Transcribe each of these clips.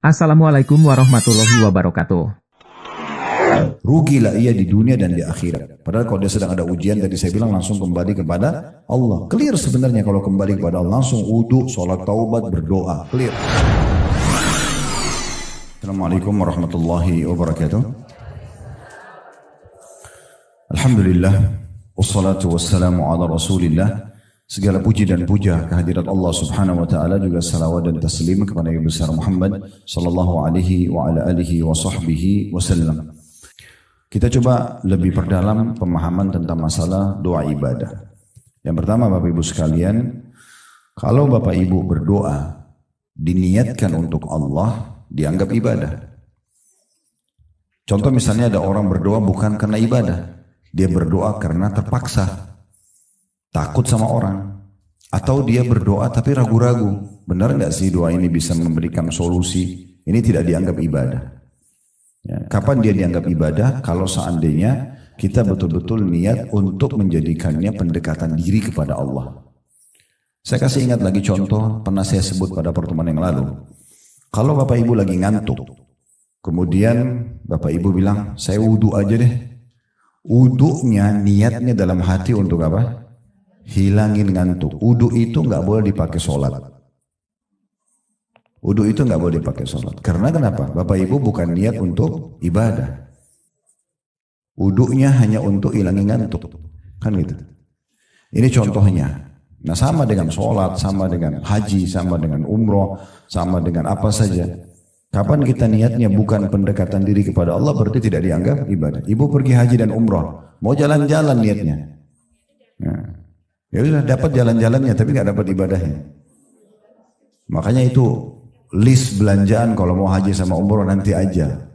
Assalamualaikum warahmatullahi wabarakatuh. Rugilah ia di dunia dan di akhirat. Padahal kalau dia sedang ada ujian, tadi saya bilang langsung kembali kepada Allah. Clear sebenarnya kalau kembali kepada Allah. Langsung wudu, sholat taubat, berdoa. Clear. Assalamualaikum warahmatullahi wabarakatuh. Alhamdulillah. Wassalatu wassalamu ala rasulillah. Segala puji dan puja kehadirat Allah subhanahu wa ta'ala, juga salawat dan taslim kepada Nabi besar Muhammad sallallahu alaihi wa ala alihi wa sahbihi wasallam. Kita coba lebih perdalam pemahaman tentang masalah doa ibadah. Yang pertama, Bapak Ibu sekalian, kalau Bapak Ibu berdoa diniatkan untuk Allah, dianggap ibadah. Contoh misalnya ada orang berdoa bukan karena ibadah, dia berdoa karena terpaksa, takut sama orang, atau dia berdoa tapi ragu-ragu, benar nggak sih doa ini bisa memberikan solusi? Ini tidak dianggap ibadah. Ya, kapan dia dianggap ibadah? Kalau seandainya kita betul-betul niat untuk menjadikannya pendekatan diri kepada Allah. Saya kasih ingat lagi contoh, pernah saya sebut pada pertemuan yang lalu. Kalau Bapak Ibu lagi ngantuk, kemudian Bapak Ibu bilang, saya wudu aja deh. Wudunya niatnya dalam hati untuk apa? Hilangin ngantuk. Wudu itu nggak boleh dipakai sholat. Wudu itu nggak boleh dipakai sholat. Karena kenapa? Bapak Ibu bukan niat untuk ibadah. Wudunya hanya untuk hilangin ngantuk. Kan gitu. Ini contohnya. Nah, sama dengan sholat, sama dengan haji, sama dengan umroh, sama dengan apa saja. Kapan kita niatnya bukan pendekatan diri kepada Allah, berarti tidak dianggap ibadah. Ibu pergi haji dan umroh, mau jalan-jalan niatnya. Nah, ya sudah dapat jalan-jalannya, tapi nggak dapat ibadahnya. Makanya itu list belanjaan kalau mau haji sama umroh nanti aja.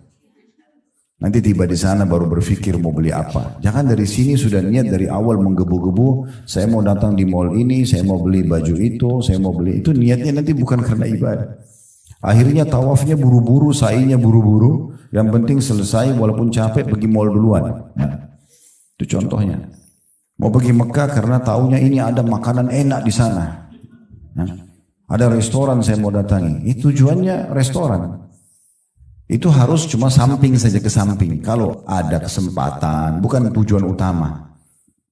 Nanti tiba di sana baru berpikir mau beli apa. Jangan dari sini sudah niat dari awal menggebu-gebu. Saya mau datang di mall ini, saya mau beli baju itu, saya mau beli itu. Niatnya nanti bukan karena ibadah. Akhirnya tawafnya buru-buru, sa'inya buru-buru. Yang penting selesai walaupun capek pergi mall duluan. Nah, itu contohnya. Mau pergi Mekah karena taunya ini ada makanan enak di sana. Nah, ada restoran saya mau datangi. Itu tujuannya restoran. Itu harus cuma samping saja, ke samping. Kalau ada kesempatan, bukan tujuan utama.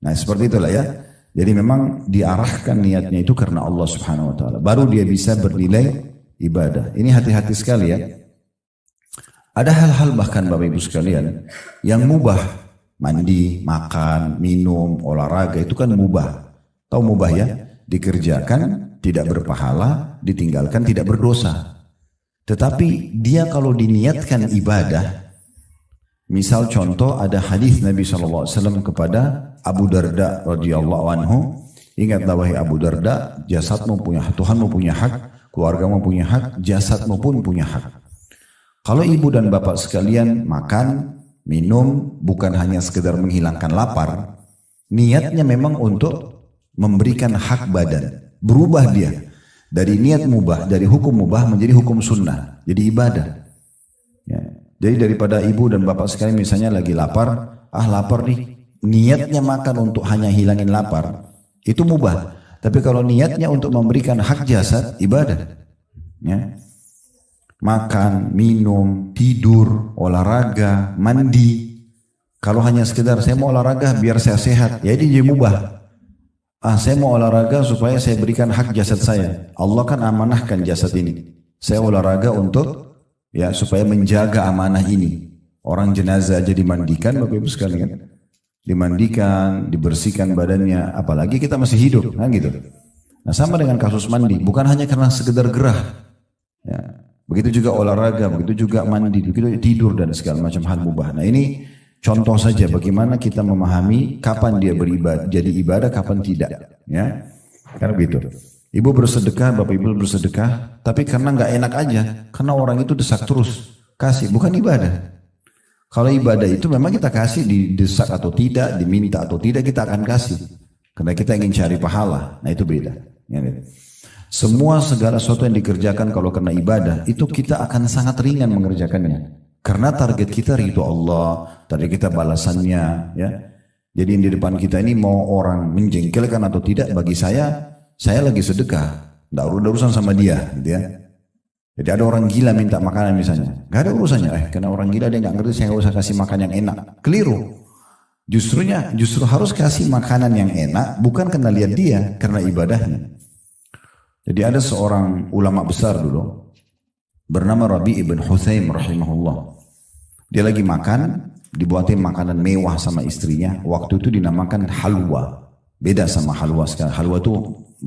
Nah, seperti itulah ya. Jadi memang diarahkan niatnya itu karena Allah subhanahu wa ta'ala. Baru dia bisa bernilai ibadah. Ini hati-hati sekali ya. Ada hal-hal bahkan Bapak Ibu sekalian yang mubah. Mandi, makan, minum, olahraga itu kan mubah. Tahu mubah ya? Dikerjakan tidak berpahala, ditinggalkan tidak berdosa. Tetapi dia kalau diniatkan ibadah, misal contoh ada hadis Nabi SAW kepada Abu Darda radhiyallahu anhu, ingatlah wahai Abu Darda, jasadmu punya hak, Tuhanmu punya hak, keluargamu punya hak, jasadmu pun punya hak. Kalau ibu dan bapak sekalian makan, minum bukan hanya sekedar menghilangkan lapar, niatnya memang untuk memberikan hak badan. Berubah dia dari niat mubah, dari hukum mubah menjadi hukum sunnah, jadi ibadah. Ya. Jadi daripada ibu dan bapak sekalian misalnya lagi lapar, lapar nih, niatnya makan untuk hanya hilangin lapar, itu mubah. Tapi kalau niatnya untuk memberikan hak jasad, ibadah. Ya. Makan, minum, tidur, olahraga, mandi. Kalau hanya sekedar saya mau olahraga biar saya sehat, ya ini jadi mubah. Saya mau olahraga supaya saya berikan hak jasad saya. Allah kan amanahkan jasad ini. Saya olahraga untuk ya supaya menjaga amanah ini. Orang jenazah aja dimandikan, Bapak Ibu sekalian. Dimandikan, dibersihkan badannya, apalagi kita masih hidup, kan gitu. Nah, sama dengan kasus mandi, bukan hanya karena sekedar gerah. Ya. Begitu juga olahraga, begitu juga mandi, begitu tidur dan segala macam hal mubah. Nah, ini contoh saja bagaimana kita memahami kapan dia beribadah, jadi ibadah, kapan tidak. Ya, karena begitu. Ibu bersedekah, bapak ibu bersedekah, tapi karena nggak enak aja, karena orang itu desak terus, kasih, bukan ibadah. Kalau ibadah itu memang kita kasih, didesak atau tidak, diminta atau tidak, kita akan kasih. Karena kita ingin cari pahala, nah itu beda. Ya, semua segala sesuatu yang dikerjakan kalau karena ibadah, itu kita akan sangat ringan mengerjakannya. Karena target kita ridho Allah, target kita balasannya. Ya. Jadi di depan kita ini mau orang menjengkelkan atau tidak, bagi saya lagi sedekah. Tidak ada urusan sama dia. Gitu ya. Jadi ada orang gila minta makanan misalnya, gak ada urusannya. Karena orang gila dia gak ngerti, saya gak usah kasih makan yang enak. Keliru. Justru harus kasih makanan yang enak, bukan karena lihat dia, karena ibadahnya. Jadi ada seorang ulama besar dulu, bernama Rabi ibn Huthaim rahimahullah. Dia lagi makan, dibuatin makanan mewah sama istrinya. Waktu itu dinamakan halwa. Beda sama halwa sekarang. Halwa itu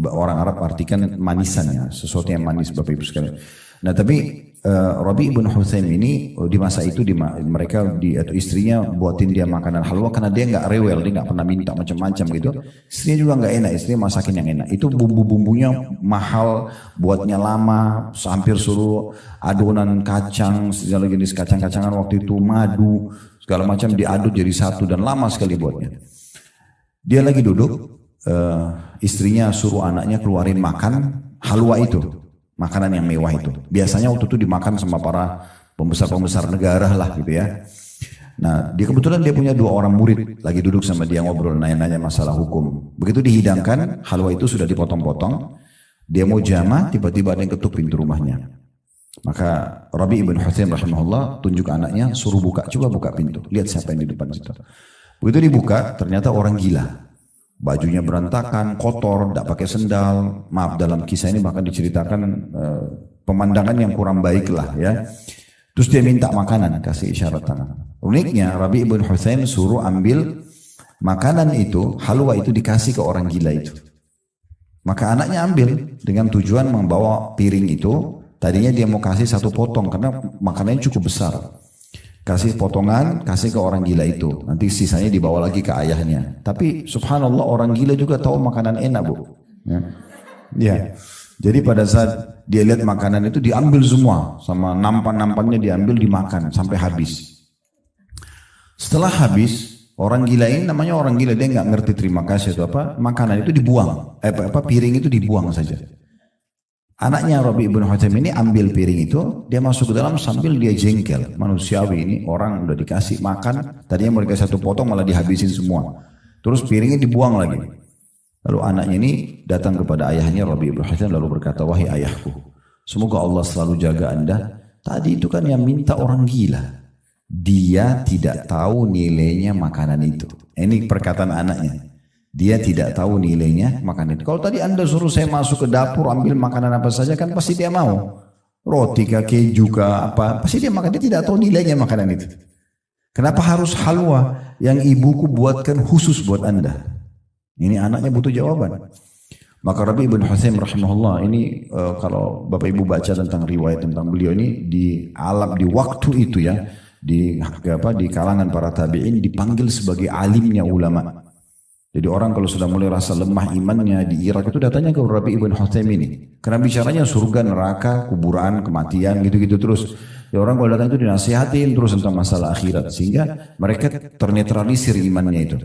orang Arab artikan manisannya, sesuatu yang manis Bapak Ibu sekalian. Nah tapi Rabi ibn Huthaim ini di masa itu atau istrinya buatin dia makanan halwa karena dia nggak rewel, dia nggak pernah minta macam-macam gitu. Istrinya juga nggak enak, istrinya masakin yang enak. Itu bumbu-bumbunya mahal, buatnya lama, hampir suruh adonan kacang, segala jenis kacang-kacangan waktu itu, madu, segala macam diaduk jadi satu dan lama sekali buatnya. Dia lagi duduk, istrinya suruh anaknya keluarin makan halwa itu. Makanan yang mewah itu. Biasanya waktu itu dimakan sama para pembesar-pembesar negara lah gitu ya. Nah, kebetulan dia punya 2 orang murid lagi duduk sama dia ngobrol nanya-nanya masalah hukum. Begitu dihidangkan, halwa itu sudah dipotong-potong. Dia mau jamah, tiba-tiba ada yang ketuk pintu rumahnya. Maka Rabi ibn Huthaim rahimahullah tunjuk anaknya, suruh buka, coba buka pintu. Lihat siapa yang di depan situ. Begitu dibuka, ternyata orang gila. Bajunya berantakan, kotor, tidak pakai sendal. Maaf, dalam kisah ini bahkan diceritakan pemandangan yang kurang baik lah ya. Terus dia minta makanan, kasih isyarat tangan. Uniknya Rabi ibn Huthaim suruh ambil makanan itu, halwa itu dikasih ke orang gila itu. Maka anaknya ambil dengan tujuan membawa piring itu. Tadinya dia mau kasih 1 potong karena makanannya cukup besar. Kasih potongan, kasih ke orang gila itu. Nanti sisanya dibawa lagi ke ayahnya. Tapi subhanallah orang gila juga tahu makanan enak Bu. Ya. Jadi pada saat dia lihat makanan itu diambil semua. Sama nampan-nampannya diambil dimakan sampai habis. Setelah habis, orang gila ini namanya orang gila. Dia nggak ngerti terima kasih atau apa. Makanan itu dibuang. Piring itu dibuang saja. Anaknya Rabi ibn Huthaim ini ambil piring itu, dia masuk ke dalam sambil dia jengkel. Manusiawi ini orang udah dikasih makan, tadinya mau dikasih 1 potong malah dihabisin semua. Terus piringnya dibuang lagi. Lalu anaknya ini datang kepada ayahnya Rabi ibn Huthaim lalu berkata, wahai ayahku, semoga Allah selalu jaga anda. Tadi itu kan yang minta orang gila. Dia tidak tahu nilainya makanan itu. Ini perkataan anaknya. Dia tidak tahu nilainya makanan itu. Kalau tadi anda suruh saya masuk ke dapur ambil makanan apa saja kan pasti dia mau. Roti kah, keju kah, apa. Pasti dia makan. Dia tidak tahu nilainya makanan itu. Kenapa harus halwa yang ibuku buatkan khusus buat anda? Ini anaknya butuh jawaban. Maka Rabi ibn Huthaim rahimahullah ini kalau Bapak Ibu baca tentang riwayat tentang beliau ini di waktu itu ya. Di kalangan para tabi'in dipanggil sebagai alimnya ulama. Jadi orang kalau sudah mulai rasa lemah imannya di Irak itu datanya ke Rabi ibn Huthaim ini. Karena bicaranya surga, neraka, kuburan, kematian gitu-gitu terus. Ya orang kalau datang itu dinasihatin terus tentang masalah akhirat. Sehingga mereka ternetralisir imannya itu.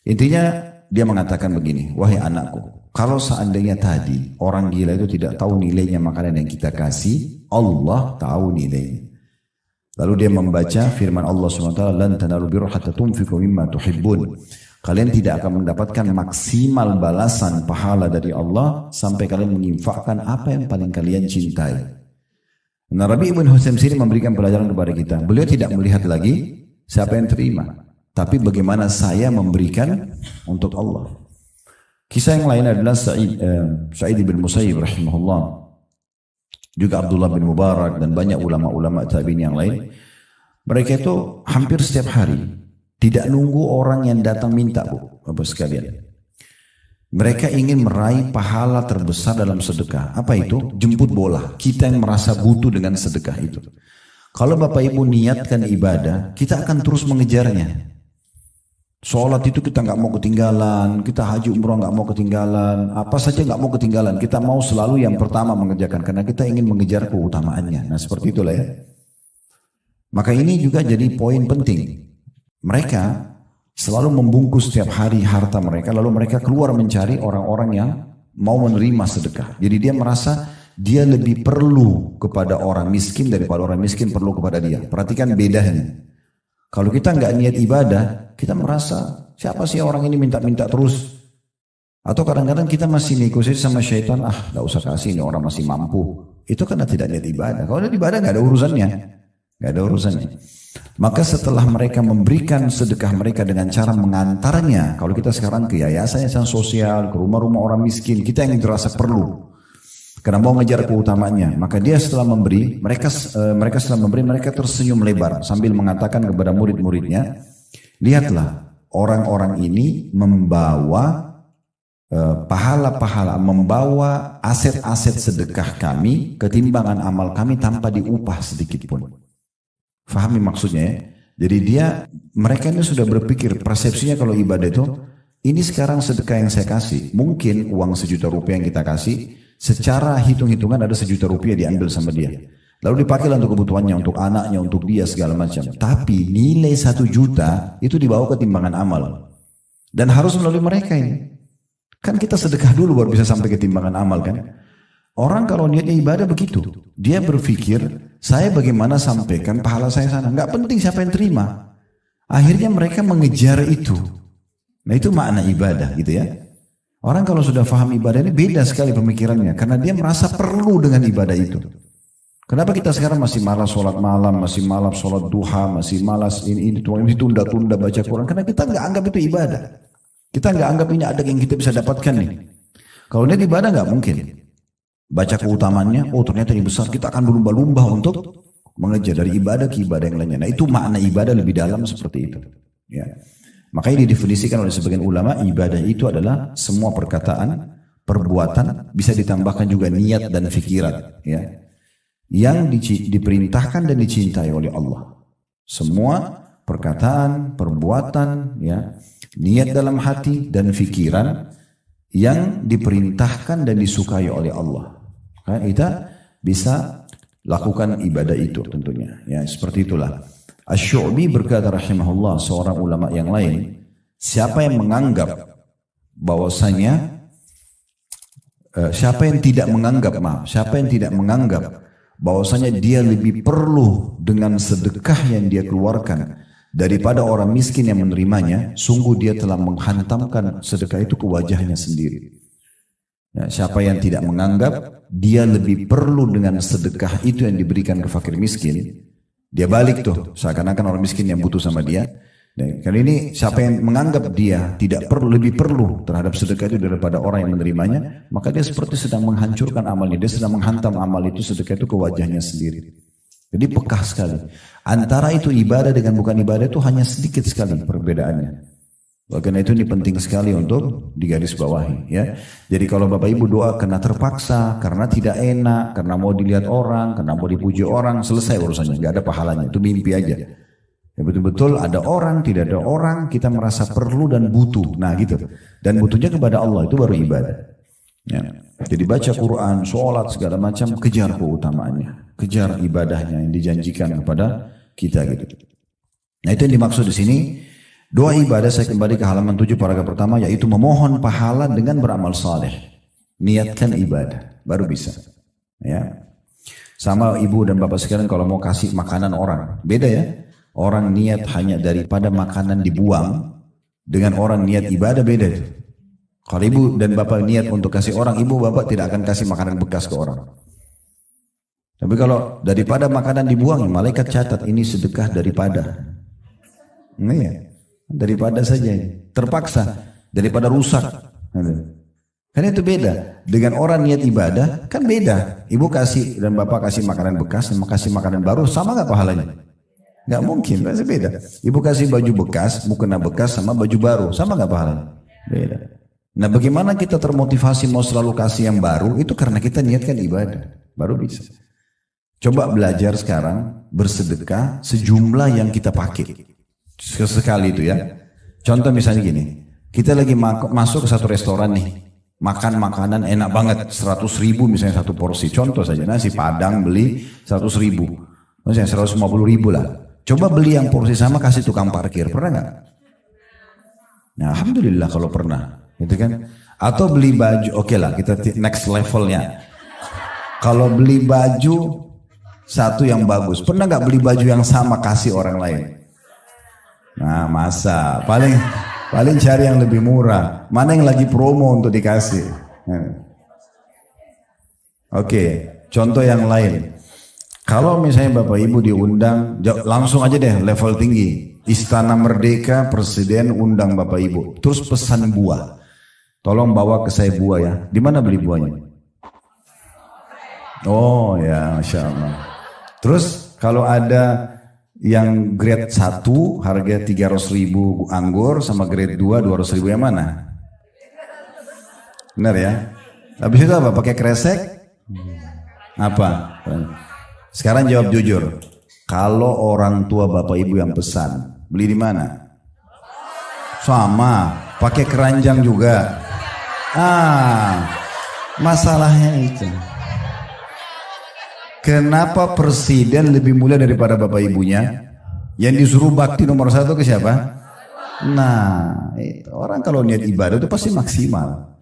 Intinya dia mengatakan begini, wahai anakku, kalau seandainya tadi orang gila itu tidak tahu nilainya makanan yang kita kasih, Allah tahu nilainya. Lalu dia membaca firman Allah SWT, lan tanalu birra hatta tunfiqu mimma tuhibbun. Kalian tidak akan mendapatkan maksimal balasan pahala dari Allah sampai kalian menginfakkan apa yang paling kalian cintai. Nah, Rabi ibn Huthaim sini memberikan pelajaran kepada kita. Beliau tidak melihat lagi siapa yang terima, tapi bagaimana saya memberikan untuk Allah. Kisah yang lain adalah Sa'id bin Musayyib rahimahullah, juga Abdullah bin Mubarak dan banyak ulama-ulama tabi'in yang lain. Mereka itu hampir setiap hari tidak nunggu orang yang datang minta Bu, Bapak sekalian. Mereka ingin meraih pahala terbesar dalam sedekah. Apa itu? Jemput bola. Kita yang merasa butuh dengan sedekah itu. Kalau Bapak Ibu niatkan ibadah, kita akan terus mengejarnya. Sholat itu kita nggak mau ketinggalan, kita haji umroh nggak mau ketinggalan, apa saja nggak mau ketinggalan. Kita mau selalu yang pertama mengerjakan karena kita ingin mengejar keutamaannya. Nah seperti itulah ya. Maka ini juga jadi poin penting. Mereka selalu membungkus setiap hari harta mereka, lalu mereka keluar mencari orang-orang yang mau menerima sedekah. Jadi dia merasa dia lebih perlu kepada orang miskin daripada orang miskin perlu kepada dia. Perhatikan bedanya. Kalau kita nggak niat ibadah, kita merasa siapa sih orang ini minta-minta terus? Atau kadang-kadang kita masih negosiasi sama syaitan, nggak usah kasih, ini orang masih mampu. itu karena tidak niat ibadah. Kalau niat ibadah nggak ada urusannya, nggak ada urusannya. Maka setelah mereka memberikan sedekah mereka dengan cara mengantarnya, kalau kita sekarang ke yayasan sosial, ke rumah-rumah orang miskin, kita yang dirasa perlu, karena mau ngejar keutamaannya, maka dia setelah memberi, mereka setelah memberi, mereka tersenyum lebar sambil mengatakan kepada murid-muridnya, lihatlah orang-orang ini membawa pahala-pahala, membawa aset-aset sedekah kami, ketimbangan amal kami tanpa diupah sedikit pun. Fahami maksudnya ya? Jadi mereka ini sudah berpikir, persepsinya kalau ibadah itu, ini sekarang sedekah yang saya kasih, mungkin uang 1 juta rupiah yang kita kasih, secara hitung-hitungan ada 1 juta rupiah diambil sama dia. Lalu dipakailah untuk kebutuhannya, untuk anaknya, untuk dia segala macam. Tapi nilai 1 juta itu dibawa ke timbangan amal. Dan harus melalui mereka ini. Kan kita sedekah dulu baru bisa sampai ke timbangan amal kan. Orang kalau niatnya ibadah begitu. Dia berpikir, saya bagaimana sampaikan pahala saya sana. Nggak penting siapa yang terima. Akhirnya mereka mengejar itu. Nah itu makna ibadah gitu ya. Orang kalau sudah paham ibadah ini beda sekali pemikirannya. Karena dia merasa perlu dengan ibadah itu. Kenapa kita sekarang masih malas sholat malam, masih malas sholat duha, masih malas ini tunda-tunda baca Quran. Karena kita nggak anggap itu ibadah. Kita nggak anggap ini ada yang kita bisa dapatkan nih. Kalau ini ibadah nggak mungkin. Baca keutamaannya, oh ternyata ini besar, kita akan berlumba-lumba untuk mengejar dari ibadah ke ibadah yang lainnya. Nah itu makna ibadah lebih dalam seperti itu. Ya. Makanya didefinisikan oleh sebagian ulama, ibadah itu adalah semua perkataan, perbuatan, bisa ditambahkan juga niat dan fikiran. Ya. Yang diperintahkan dan dicintai oleh Allah. Semua perkataan, perbuatan, ya, niat dalam hati dan fikiran yang diperintahkan dan disukai oleh Allah. Kita bisa lakukan ibadah itu tentunya. Ya, seperti itulah. Asy-Syu'bi berkata rahimahullah, seorang ulama yang lain, siapa yang menganggap bahwasanya siapa yang tidak menganggap bahwasanya dia lebih perlu dengan sedekah yang dia keluarkan daripada orang miskin yang menerimanya, sungguh dia telah menghantamkan sedekah itu ke wajahnya sendiri. Ya, siapa yang tidak menganggap dia lebih perlu dengan sedekah itu yang diberikan ke fakir miskin, dia balik tuh, seakan-akan orang miskin yang butuh sama dia. Dan kali ini siapa yang menganggap dia tidak perlu, lebih perlu terhadap sedekah itu daripada orang yang menerimanya, maka dia seperti sedang menghancurkan amalnya, dia sedang menghantam amal itu, sedekah itu ke wajahnya sendiri. Jadi pekah sekali. Antara itu ibadah dengan bukan ibadah itu hanya sedikit sekali perbedaannya. Karena itu ini penting sekali untuk digarisbawahi. Ya. Jadi kalau Bapak Ibu doa karena terpaksa, karena tidak enak, karena mau dilihat orang, karena mau dipuji orang, selesai urusannya, nggak ada pahalanya. Itu mimpi aja. Ya, betul-betul ada orang, tidak ada orang, kita merasa perlu dan butuh. Nah gitu. Dan butuhnya kepada Allah, itu baru ibadah. Ya. Jadi baca Quran, sholat, segala macam, kejar keutamaannya. Kejar ibadahnya yang dijanjikan kepada kita gitu. Nah itu yang dimaksud di sini. Doa ibadah, saya kembali ke halaman 7 paragraf pertama, yaitu memohon pahala dengan beramal saleh. Niatkan ibadah, baru bisa. Ya. Sama ibu dan bapak sekalian kalau mau kasih makanan orang, beda ya. Orang niat hanya daripada makanan dibuang, dengan orang niat ibadah beda itu. Kalau ibu dan bapak niat untuk kasih orang, ibu bapak tidak akan kasih makanan bekas ke orang. Tapi kalau daripada makanan dibuang, malaikat catat ini sedekah daripada. Nah ya. Daripada saja, terpaksa, daripada rusak. Karena itu beda. Dengan orang niat ibadah, kan beda. Ibu kasih dan bapak kasih makanan bekas, sama kasih makanan baru, sama gak pahalanya? Gak mungkin, pasti beda. Ibu kasih baju bekas, mukena bekas, sama baju baru, sama gak pahalanya? Beda. Nah bagaimana kita termotivasi mau selalu kasih yang baru, itu karena kita niatkan ibadah, baru bisa. Coba belajar sekarang, bersedekah sejumlah yang kita pakai. Sesekali itu ya. Contoh misalnya gini, kita lagi masuk ke satu restoran nih, makan makanan enak banget, 100.000 misalnya satu porsi. Contoh saja, nasi padang beli 100.000, misalnya 150.000 lah. Coba beli yang porsi sama kasih tukang parkir, pernah nggak? Nah, alhamdulillah kalau pernah, gitu kan? Atau beli baju, oke lah, kita next levelnya. Kalau beli baju satu yang bagus, pernah nggak beli baju yang sama kasih orang lain? Nah masa paling cari yang lebih murah, mana yang lagi promo untuk dikasih. Oke, Contoh yang lain. Kalau misalnya Bapak Ibu diundang, langsung aja deh level tinggi. Istana Merdeka, Presiden undang Bapak Ibu. Terus pesan buah. Tolong bawa ke saya buah ya. Di mana beli buahnya? Oh ya, Masya Allah. Terus kalau ada yang grade 1 harga 300.000 anggur sama grade 2 200.000 yang mana? Benar ya? Habis itu apa? Pakai kresek? Apa? Sekarang jawab jujur. Kalau orang tua Bapak Ibu yang pesan, beli di mana? Sama, pakai keranjang juga. Masalahnya itu. Kenapa presiden lebih mulia daripada Bapak Ibunya? Yang disuruh bakti nomor 1 ke siapa? Nah, orang kalau niat ibadah itu pasti maksimal.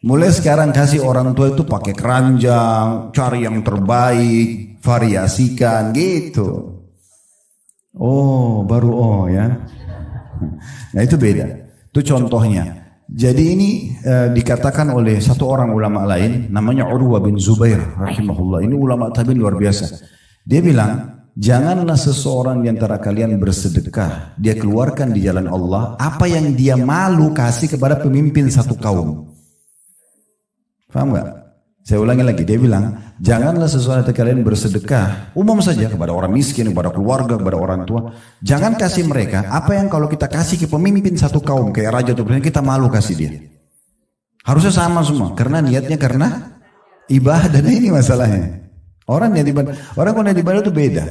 Mulai sekarang kasih orang tua itu pakai keranjang, cari yang terbaik, variasikan gitu. Oh, baru ya. Nah itu beda. Itu contohnya. Jadi ini dikatakan oleh satu orang ulama lain, namanya Urwa bin Zubair rahimahullah. Ini ulama tabi'in luar biasa. Dia bilang, janganlah seseorang di antara kalian bersedekah, dia keluarkan di jalan Allah apa yang dia malu kasih kepada pemimpin satu kaum. Paham gak? Saya ulangi lagi, dia bilang, janganlah seseorang dari kalian bersedekah, umum saja kepada orang miskin, kepada keluarga, kepada orang tua. Jangan kasih mereka apa yang kalau kita kasih ke pemimpin satu kaum, kayak raja atau presiden, kita malu kasih dia. Harusnya sama semua, karena niatnya karena ibadah. Nah ini masalahnya. Orang niat ibadah, orang kalau niat ibadah itu beda.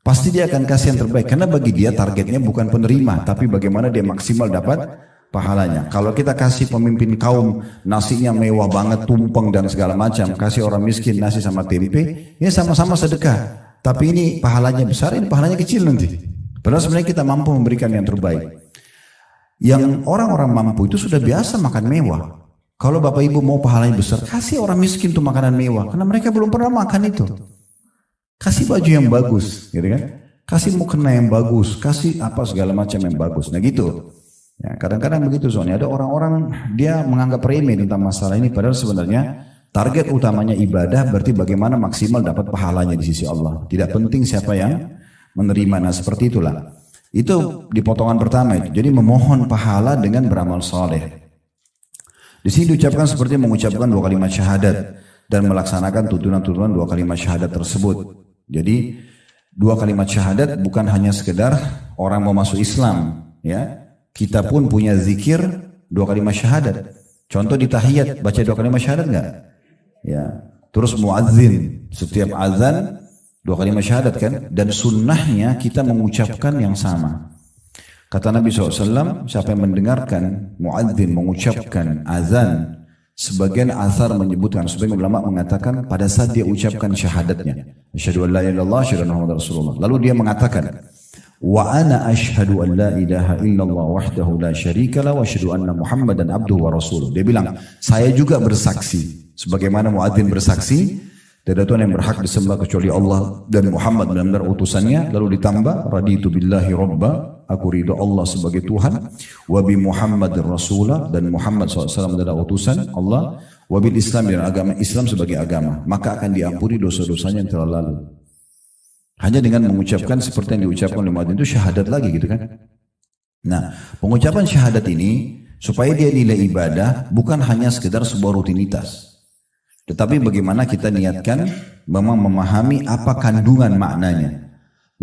Pasti dia akan kasih yang terbaik, karena bagi dia targetnya bukan penerima, tapi bagaimana dia maksimal dapat pahalanya. Kalau kita kasih pemimpin kaum nasinya mewah banget, tumpeng dan segala macam, kasih orang miskin nasi sama tempe, ini sama-sama sedekah. Tapi ini pahalanya besar, ini pahalanya kecil nanti. Padahal sebenarnya kita mampu memberikan yang terbaik. Yang orang-orang mampu itu sudah biasa makan mewah. Kalau Bapak Ibu mau pahalanya besar, kasih orang miskin tuh makanan mewah, karena mereka belum pernah makan itu. Kasih baju yang bagus, gitu kan? Kasih mukena yang bagus, kasih apa segala macam yang bagus. Nah gitu. Ya, kadang-kadang begitu soalnya ada orang-orang dia menganggap remeh tentang masalah ini, padahal sebenarnya target utamanya ibadah, berarti bagaimana maksimal dapat pahalanya di sisi Allah. Tidak penting siapa yang menerima. Nah seperti itulah. Itu di potongan pertama itu. Jadi memohon pahala dengan beramal soleh. Di sini diucapkan seperti mengucapkan 2 kalimat syahadat dan melaksanakan tuntunan-tuntunan 2 kalimat syahadat tersebut. Jadi 2 kalimat syahadat bukan hanya sekedar orang mau masuk Islam, ya. Kita pun punya zikir 2 kalimat syahadat. Contoh di tahiyat baca 2 kalimat syahadat enggak? Ya. Terus muadzin setiap azan 2 kalimat syahadat kan? Dan sunnahnya kita mengucapkan yang sama. Kata Nabi SAW, siapa yang mendengarkan muadzin mengucapkan azan, sebagian asar menyebutkan, sebagian ulama mengatakan pada saat dia ucapkan syahadatnya, asyhadu an la ilaha illallah, asyhadu anna muhammadar rasulullah. Lalu dia mengatakan, wa ana ashhadu an la ilaha illallah wahdahu la syarika wa asyhadu anna muhammadan abduhu wa rasuluh. Dia bilang, saya juga bersaksi sebagaimana muadzin bersaksi tidak ada Tuhan yang berhak disembah kecuali Allah dan Muhammad benar-benar utusannya. Lalu ditambah, raditu billahi robba, aku ridho Allah sebagai Tuhan, wa bi Muhammadir rasulah, dan Muhammad SAW adalah utusan Allah, wa bil Islam, dan agama Islam sebagai agama, maka akan diampuni dosa-dosanya yang telah lalu. Hanya dengan mengucapkan seperti yang diucapkan oleh muadzin, itu syahadat lagi gitu kan. Nah, pengucapan syahadat ini supaya dia nilai ibadah bukan hanya sekedar sebuah rutinitas, tetapi bagaimana kita niatkan memang memahami apa kandungan maknanya.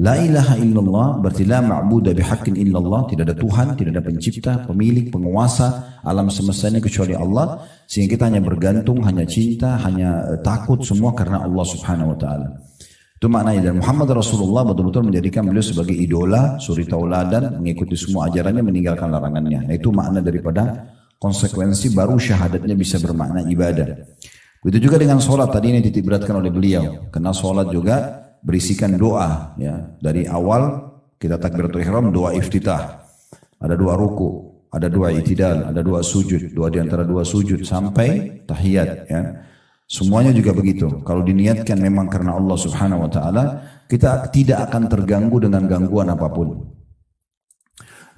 La ilaha illallah berarti la ma'budu bihaqqin illallah, tidak ada Tuhan, tidak ada pencipta, pemilik, penguasa alam semesta ini kecuali Allah, sehingga kita hanya bergantung, hanya cinta, hanya takut semua karena Allah Subhanahu wa taala. Itu maknanya. Dan Muhammad Rasulullah betul-betul menjadikan beliau sebagai idola, suri tauladan, mengikuti semua ajarannya, meninggalkan larangannya. Nah, itu makna daripada konsekuensi baru syahadatnya bisa bermakna ibadah. Begitu juga dengan sholat tadi ini titik beratkan oleh beliau. Karena sholat juga berisikan doa. Ya. Dari awal kita takbiratul ihram, doa iftitah. Ada 2 ruku, ada 2 i'tidal, ada 2 sujud. Doa di antara 2 sujud sampai tahiyat. Ya. Semuanya juga begitu. Kalau diniatkan memang karena Allah Subhanahu wa taala, kita tidak akan terganggu dengan gangguan apapun.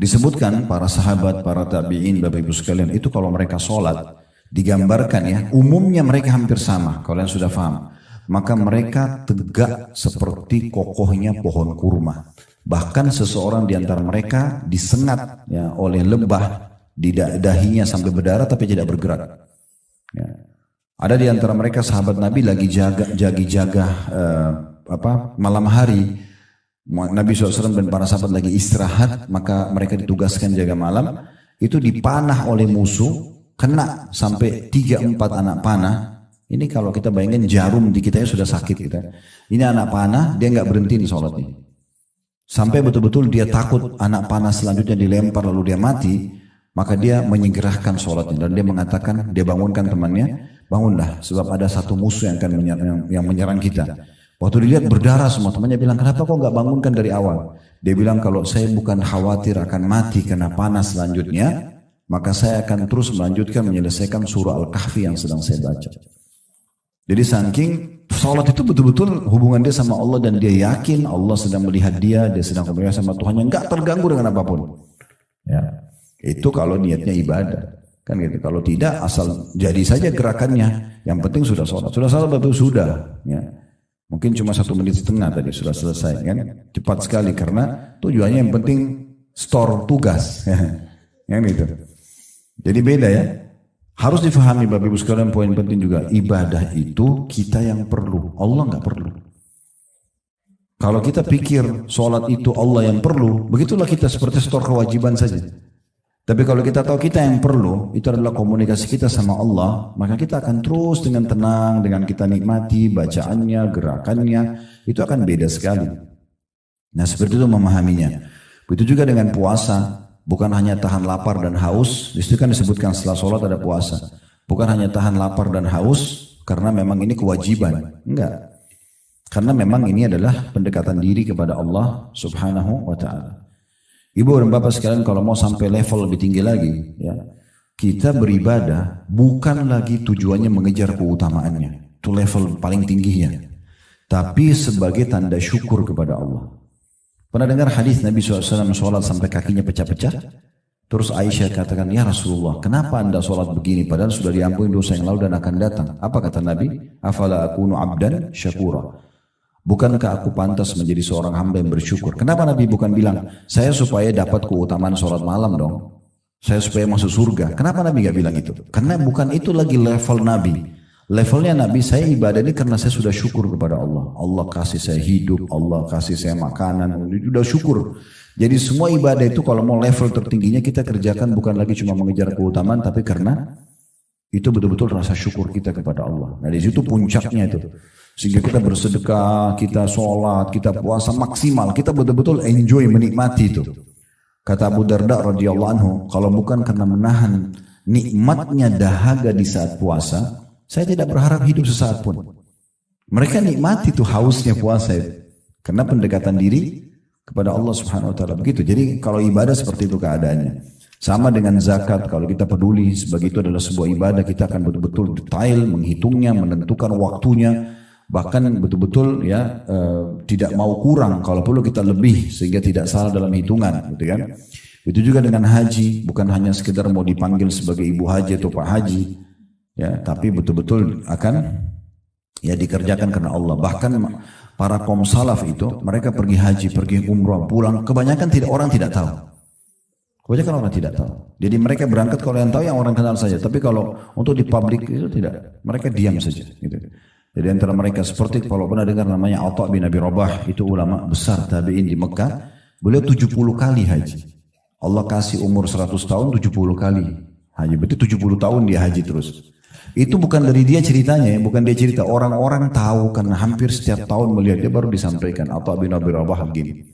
Disebutkan para sahabat, para tabi'in, Bapak Ibu sekalian, itu kalau mereka sholat, digambarkan ya, umumnya mereka hampir sama, kalau yang sudah paham. maka mereka tegak seperti kokohnya pohon kurma. Bahkan seseorang di antara mereka disengat ya, oleh lebah di dahinya sampai berdarah tapi tidak bergerak. Ya. Ada di antara mereka sahabat Nabi lagi jaga malam hari. Nabi SAW dan para sahabat lagi istirahat, maka mereka ditugaskan jaga malam. Itu dipanah oleh musuh, kena sampai 3-4 anak panah. Ini kalau kita bayangin jarum di kita sudah sakit kita. Ini anak panah, dia nggak berhenti di sholatnya. Sampai betul-betul dia takut anak panah selanjutnya dilempar lalu dia mati, maka dia menyegerakan sholatnya dan dia mengatakan, dia bangunkan temannya, bangunlah sebab ada satu musuh yang akan menyerang kita. Waktu dilihat berdarah semua, temannya bilang, kenapa kau nggak bangunkan dari awal? Dia bilang, kalau saya bukan khawatir akan mati karena panah selanjutnya, maka saya akan terus melanjutkan menyelesaikan surah Al-Kahfi yang sedang saya baca. Jadi saking sholat itu betul-betul hubungan dia sama Allah dan dia yakin Allah sedang melihat dia sedang komunikasi sama Tuhan yang nggak terganggu dengan apapun. Ya, itu kalau niatnya ibadah, kan gitu. Kalau tidak asal jadi saja gerakannya, yang penting sudah sholat. Sudah sholat betul sudah. Ya. Mungkin cuma 1,5 menit tadi sudah selesai kan, cepat sekali karena tujuannya yang penting store tugas, ya gitu. Jadi beda ya. Harus difahami Bapak Ibu sekalian, poin penting juga, ibadah itu kita yang perlu, Allah nggak perlu. Kalau kita pikir sholat itu Allah yang perlu, begitulah kita seperti setor kewajiban saja. Tapi kalau kita tahu kita yang perlu, itu adalah komunikasi kita sama Allah, maka kita akan terus dengan tenang, dengan kita nikmati bacaannya, gerakannya, itu akan beda sekali. Nah seperti itu memahaminya. Begitu juga dengan puasa. Bukan hanya tahan lapar dan haus, di situ kan disebutkan setelah sholat ada puasa. Bukan hanya tahan lapar dan haus, karena memang ini kewajiban. Enggak. Karena memang ini adalah pendekatan diri kepada Allah subhanahu wa ta'ala. Ibu dan bapak sekalian, kalau mau sampai level lebih tinggi lagi, ya, kita beribadah bukan lagi tujuannya mengejar keutamaannya. Itu level paling tingginya. Tapi sebagai tanda syukur kepada Allah. Pernah dengar hadis Nabi SAW sholat sampai kakinya pecah-pecah? Terus Aisyah katakan, ya Rasulullah, kenapa anda sholat begini padahal sudah diampuni dosa yang lalu dan akan datang? Apa kata Nabi? Afala akunu abdan syakura. Bukankah aku pantas menjadi seorang hamba yang bersyukur? Kenapa Nabi bukan bilang, saya supaya dapat keutamaan sholat malam dong? Saya supaya masuk surga. Kenapa Nabi gak bilang itu? Karena bukan itu lagi level Nabi. Levelnya Nabi, saya ibadah ini karena saya sudah syukur kepada Allah. Allah kasih saya hidup, Allah kasih saya makanan, sudah syukur. Jadi semua ibadah itu kalau mau level tertingginya kita kerjakan bukan lagi cuma mengejar keutamaan, tapi karena itu betul-betul rasa syukur kita kepada Allah. Nah di situ puncaknya itu. Sehingga kita bersedekah, kita sholat, kita puasa maksimal, kita betul-betul enjoy, menikmati itu. Kata Abu Darda radhiyallahu anhu, kalau bukan karena menahan nikmatnya dahaga di saat puasa, saya tidak berharap hidup sesaat pun. Mereka nikmati tuh hausnya puasa itu. Karena pendekatan diri kepada Allah subhanahu wa ta'ala. Begitu. Jadi kalau ibadah seperti itu keadaannya. Sama dengan zakat. Kalau kita peduli sebagai itu adalah sebuah ibadah, kita akan betul-betul detail menghitungnya, menentukan waktunya. Bahkan betul-betul ya tidak mau kurang. Kalau perlu kita lebih sehingga tidak salah dalam hitungan. Gitu kan. Itu juga dengan haji. Bukan hanya sekedar mau dipanggil sebagai ibu haji atau pak haji. Ya, tapi betul-betul akan ya dikerjakan karena Allah. Bahkan para kaum salaf itu mereka pergi haji, pergi umrah, pulang kebanyakan orang tidak tahu. Kebanyakan orang tidak tahu. Jadi mereka berangkat kalau yang tahu yang orang kenal saja. Tapi kalau untuk di publik itu tidak. Mereka diam saja. Gitu. Jadi antara mereka seperti kalau pernah dengar namanya Atha bin Abi Rabah, itu ulama besar tabi'in di Mekah. Beliau 70 kali haji. Allah kasih umur 100 tahun 70 kali haji. Berarti 70 tahun dia haji terus. Itu bukan dari dia ceritanya ya, bukan dia cerita. Orang-orang tahu karena hampir setiap tahun melihat dia baru disampaikan. Atha bin Abi Rabah begini.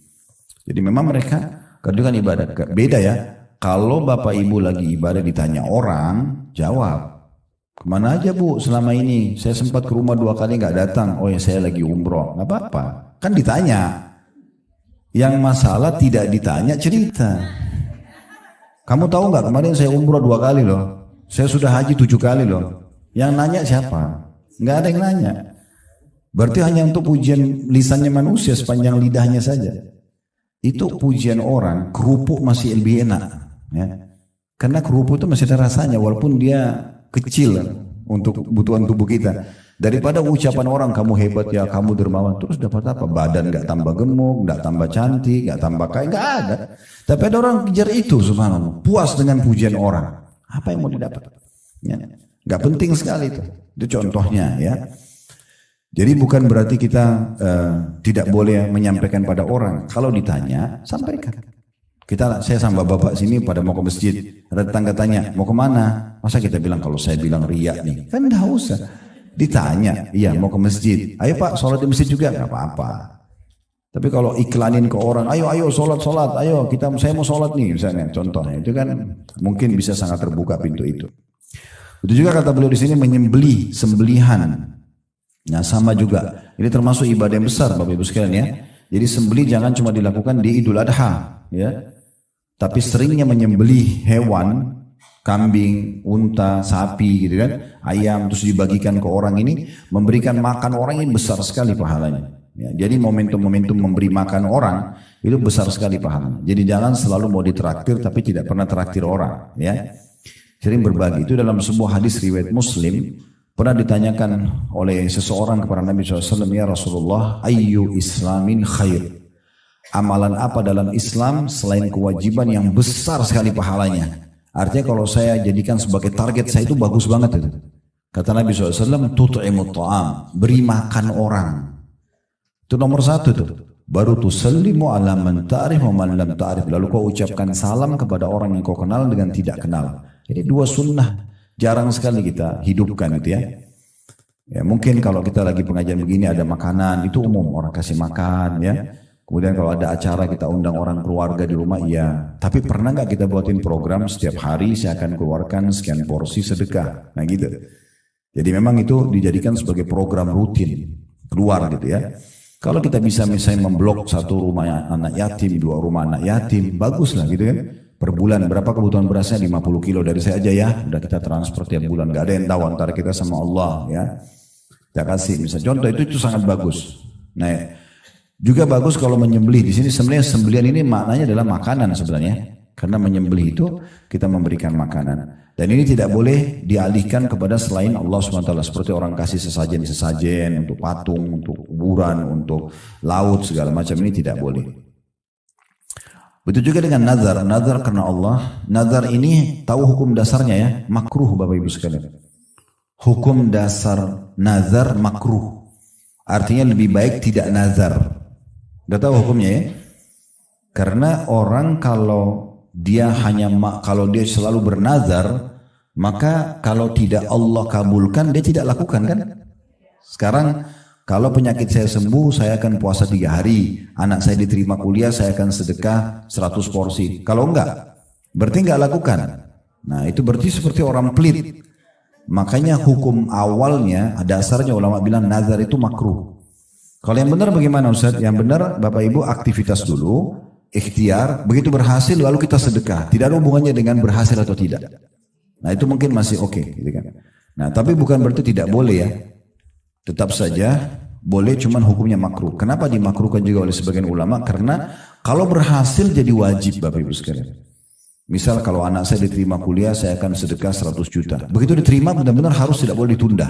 Jadi memang mereka kerjakan ibadah. Beda ya. Kalau bapak ibu lagi ibadah ditanya orang, jawab. Kemana aja bu selama ini? Saya sempat ke rumah 2 kali nggak datang. Oh ya saya lagi umroh. Nggak apa-apa. Kan ditanya. Yang masalah tidak ditanya cerita. Kamu tahu nggak kemarin saya umroh 2 kali loh. Saya sudah haji 7 kali loh. Yang nanya siapa? Nggak ada yang nanya. Berarti hanya untuk pujian lisannya manusia sepanjang lidahnya saja. Itu pujian orang, kerupuk masih lebih enak. Ya. Karena kerupuk itu masih ada rasanya walaupun dia kecil untuk kebutuhan tubuh kita. Daripada ucapan orang kamu hebat ya, kamu dermawan, terus dapat apa? Badan nggak tambah gemuk, nggak tambah cantik, nggak tambah kaya, nggak ada. Tapi ada orang kejar itu, subhanallah, puas dengan pujian orang. Apa yang mau didapat? Ya. Nggak penting sekali itu. Itu contohnya ya. Jadi bukan berarti kita tidak boleh menyampaikan pada orang. Kalau ditanya, sampaikan. Saya sama bapak sini pada mau ke masjid. Ada tetangga tanya, mau kemana? Masa kita bilang kalau saya bilang riak nih? Kan enggak usah. Ditanya, iya mau ke masjid. Ayo pak, sholat di masjid juga? Gak apa-apa. Tapi kalau iklanin ke orang, ayo sholat, ayo saya mau sholat nih misalnya. Contohnya, itu kan mungkin bisa sangat terbuka pintu itu. Itu juga kata beliau di sini menyembelih, sembelihan. Nah sama juga, ini termasuk ibadah yang besar Bapak Ibu sekalian ya. Jadi sembelih jangan cuma dilakukan di Idul Adha ya. Tapi seringnya menyembelih hewan, kambing, unta, sapi gitu kan, ayam terus dibagikan ke orang ini, memberikan makan orang ini besar sekali pahalanya. Ya, jadi momentum-momentum memberi makan orang itu besar sekali pahalanya. Jadi jangan selalu mau ditraktir tapi tidak pernah traktir orang ya. Sering berbagi. Itu dalam sebuah hadis riwayat Muslim. Pernah ditanyakan oleh seseorang kepada Nabi SAW, ya Rasulullah, ayyu islamin khair. Amalan apa dalam Islam selain kewajiban yang besar sekali pahalanya. Artinya kalau saya jadikan sebagai target saya itu bagus banget itu. Kata Nabi SAW, tut'imut ta'am, beri makan orang. Itu nomor satu tuh. Baru tusallimu ala man ta'rif wa man lam ta'rif. Lalu kau ucapkan salam kepada orang yang kau kenal dengan tidak kenal. Jadi dua sunnah. Jarang sekali kita hidupkan itu ya. Ya mungkin kalau kita lagi pengajian begini ada makanan, itu umum orang kasih makan ya. Kemudian kalau ada acara kita undang orang keluarga di rumah, iya. Tapi pernah nggak kita buatin program setiap hari saya akan keluarkan sekian porsi sedekah. Nah gitu. Jadi memang itu dijadikan sebagai program rutin keluar gitu ya. Kalau kita bisa misalnya memblok satu rumah anak yatim, dua rumah anak yatim, bagus lah gitu kan. Per bulan berapa kebutuhan berasnya? 50 kilo dari saya aja ya, udah kita transfer tiap bulan, gak ada yang tahu antara kita sama Allah ya. Kita kasih misalnya contoh itu sangat bagus. Nah juga bagus kalau menyembelih. Di sini sebenarnya sembelihan ini maknanya adalah makanan sebenarnya, karena menyembelih itu kita memberikan makanan. Dan ini tidak boleh dialihkan kepada selain Allah SWT, seperti orang kasih sesajen untuk patung, untuk kuburan, untuk laut segala macam, ini tidak boleh. Begitu juga dengan nazar. Nazar karena Allah. Nazar ini tahu hukum dasarnya ya. Makruh Bapak Ibu sekalian. Hukum dasar nazar makruh. Artinya lebih baik tidak nazar. Udah tahu hukumnya ya? Karena orang kalau dia kalau dia selalu bernazar, maka kalau tidak Allah kabulkan dia tidak lakukan kan? Sekarang kalau penyakit saya sembuh, saya akan puasa 3 hari. Anak saya diterima kuliah, saya akan sedekah 100 porsi. Kalau enggak, berarti enggak lakukan. Nah itu berarti seperti orang pelit. Makanya hukum awalnya, dasarnya ulama bilang nazar itu makruh. Kalau yang benar bagaimana Ustaz? Yang benar Bapak Ibu aktivitas dulu, ikhtiar, begitu berhasil lalu kita sedekah. Tidak ada hubungannya dengan berhasil atau tidak. Nah itu mungkin masih oke, gitu kan. Nah tapi bukan berarti tidak boleh ya. Tetap saja boleh, cuman hukumnya makruh. Kenapa dimakruhkan juga oleh sebagian ulama? Karena kalau berhasil jadi wajib Bapak Ibu sekalian. Misal kalau anak saya diterima kuliah, saya akan sedekah 100 juta. Begitu diterima benar-benar harus, tidak boleh ditunda.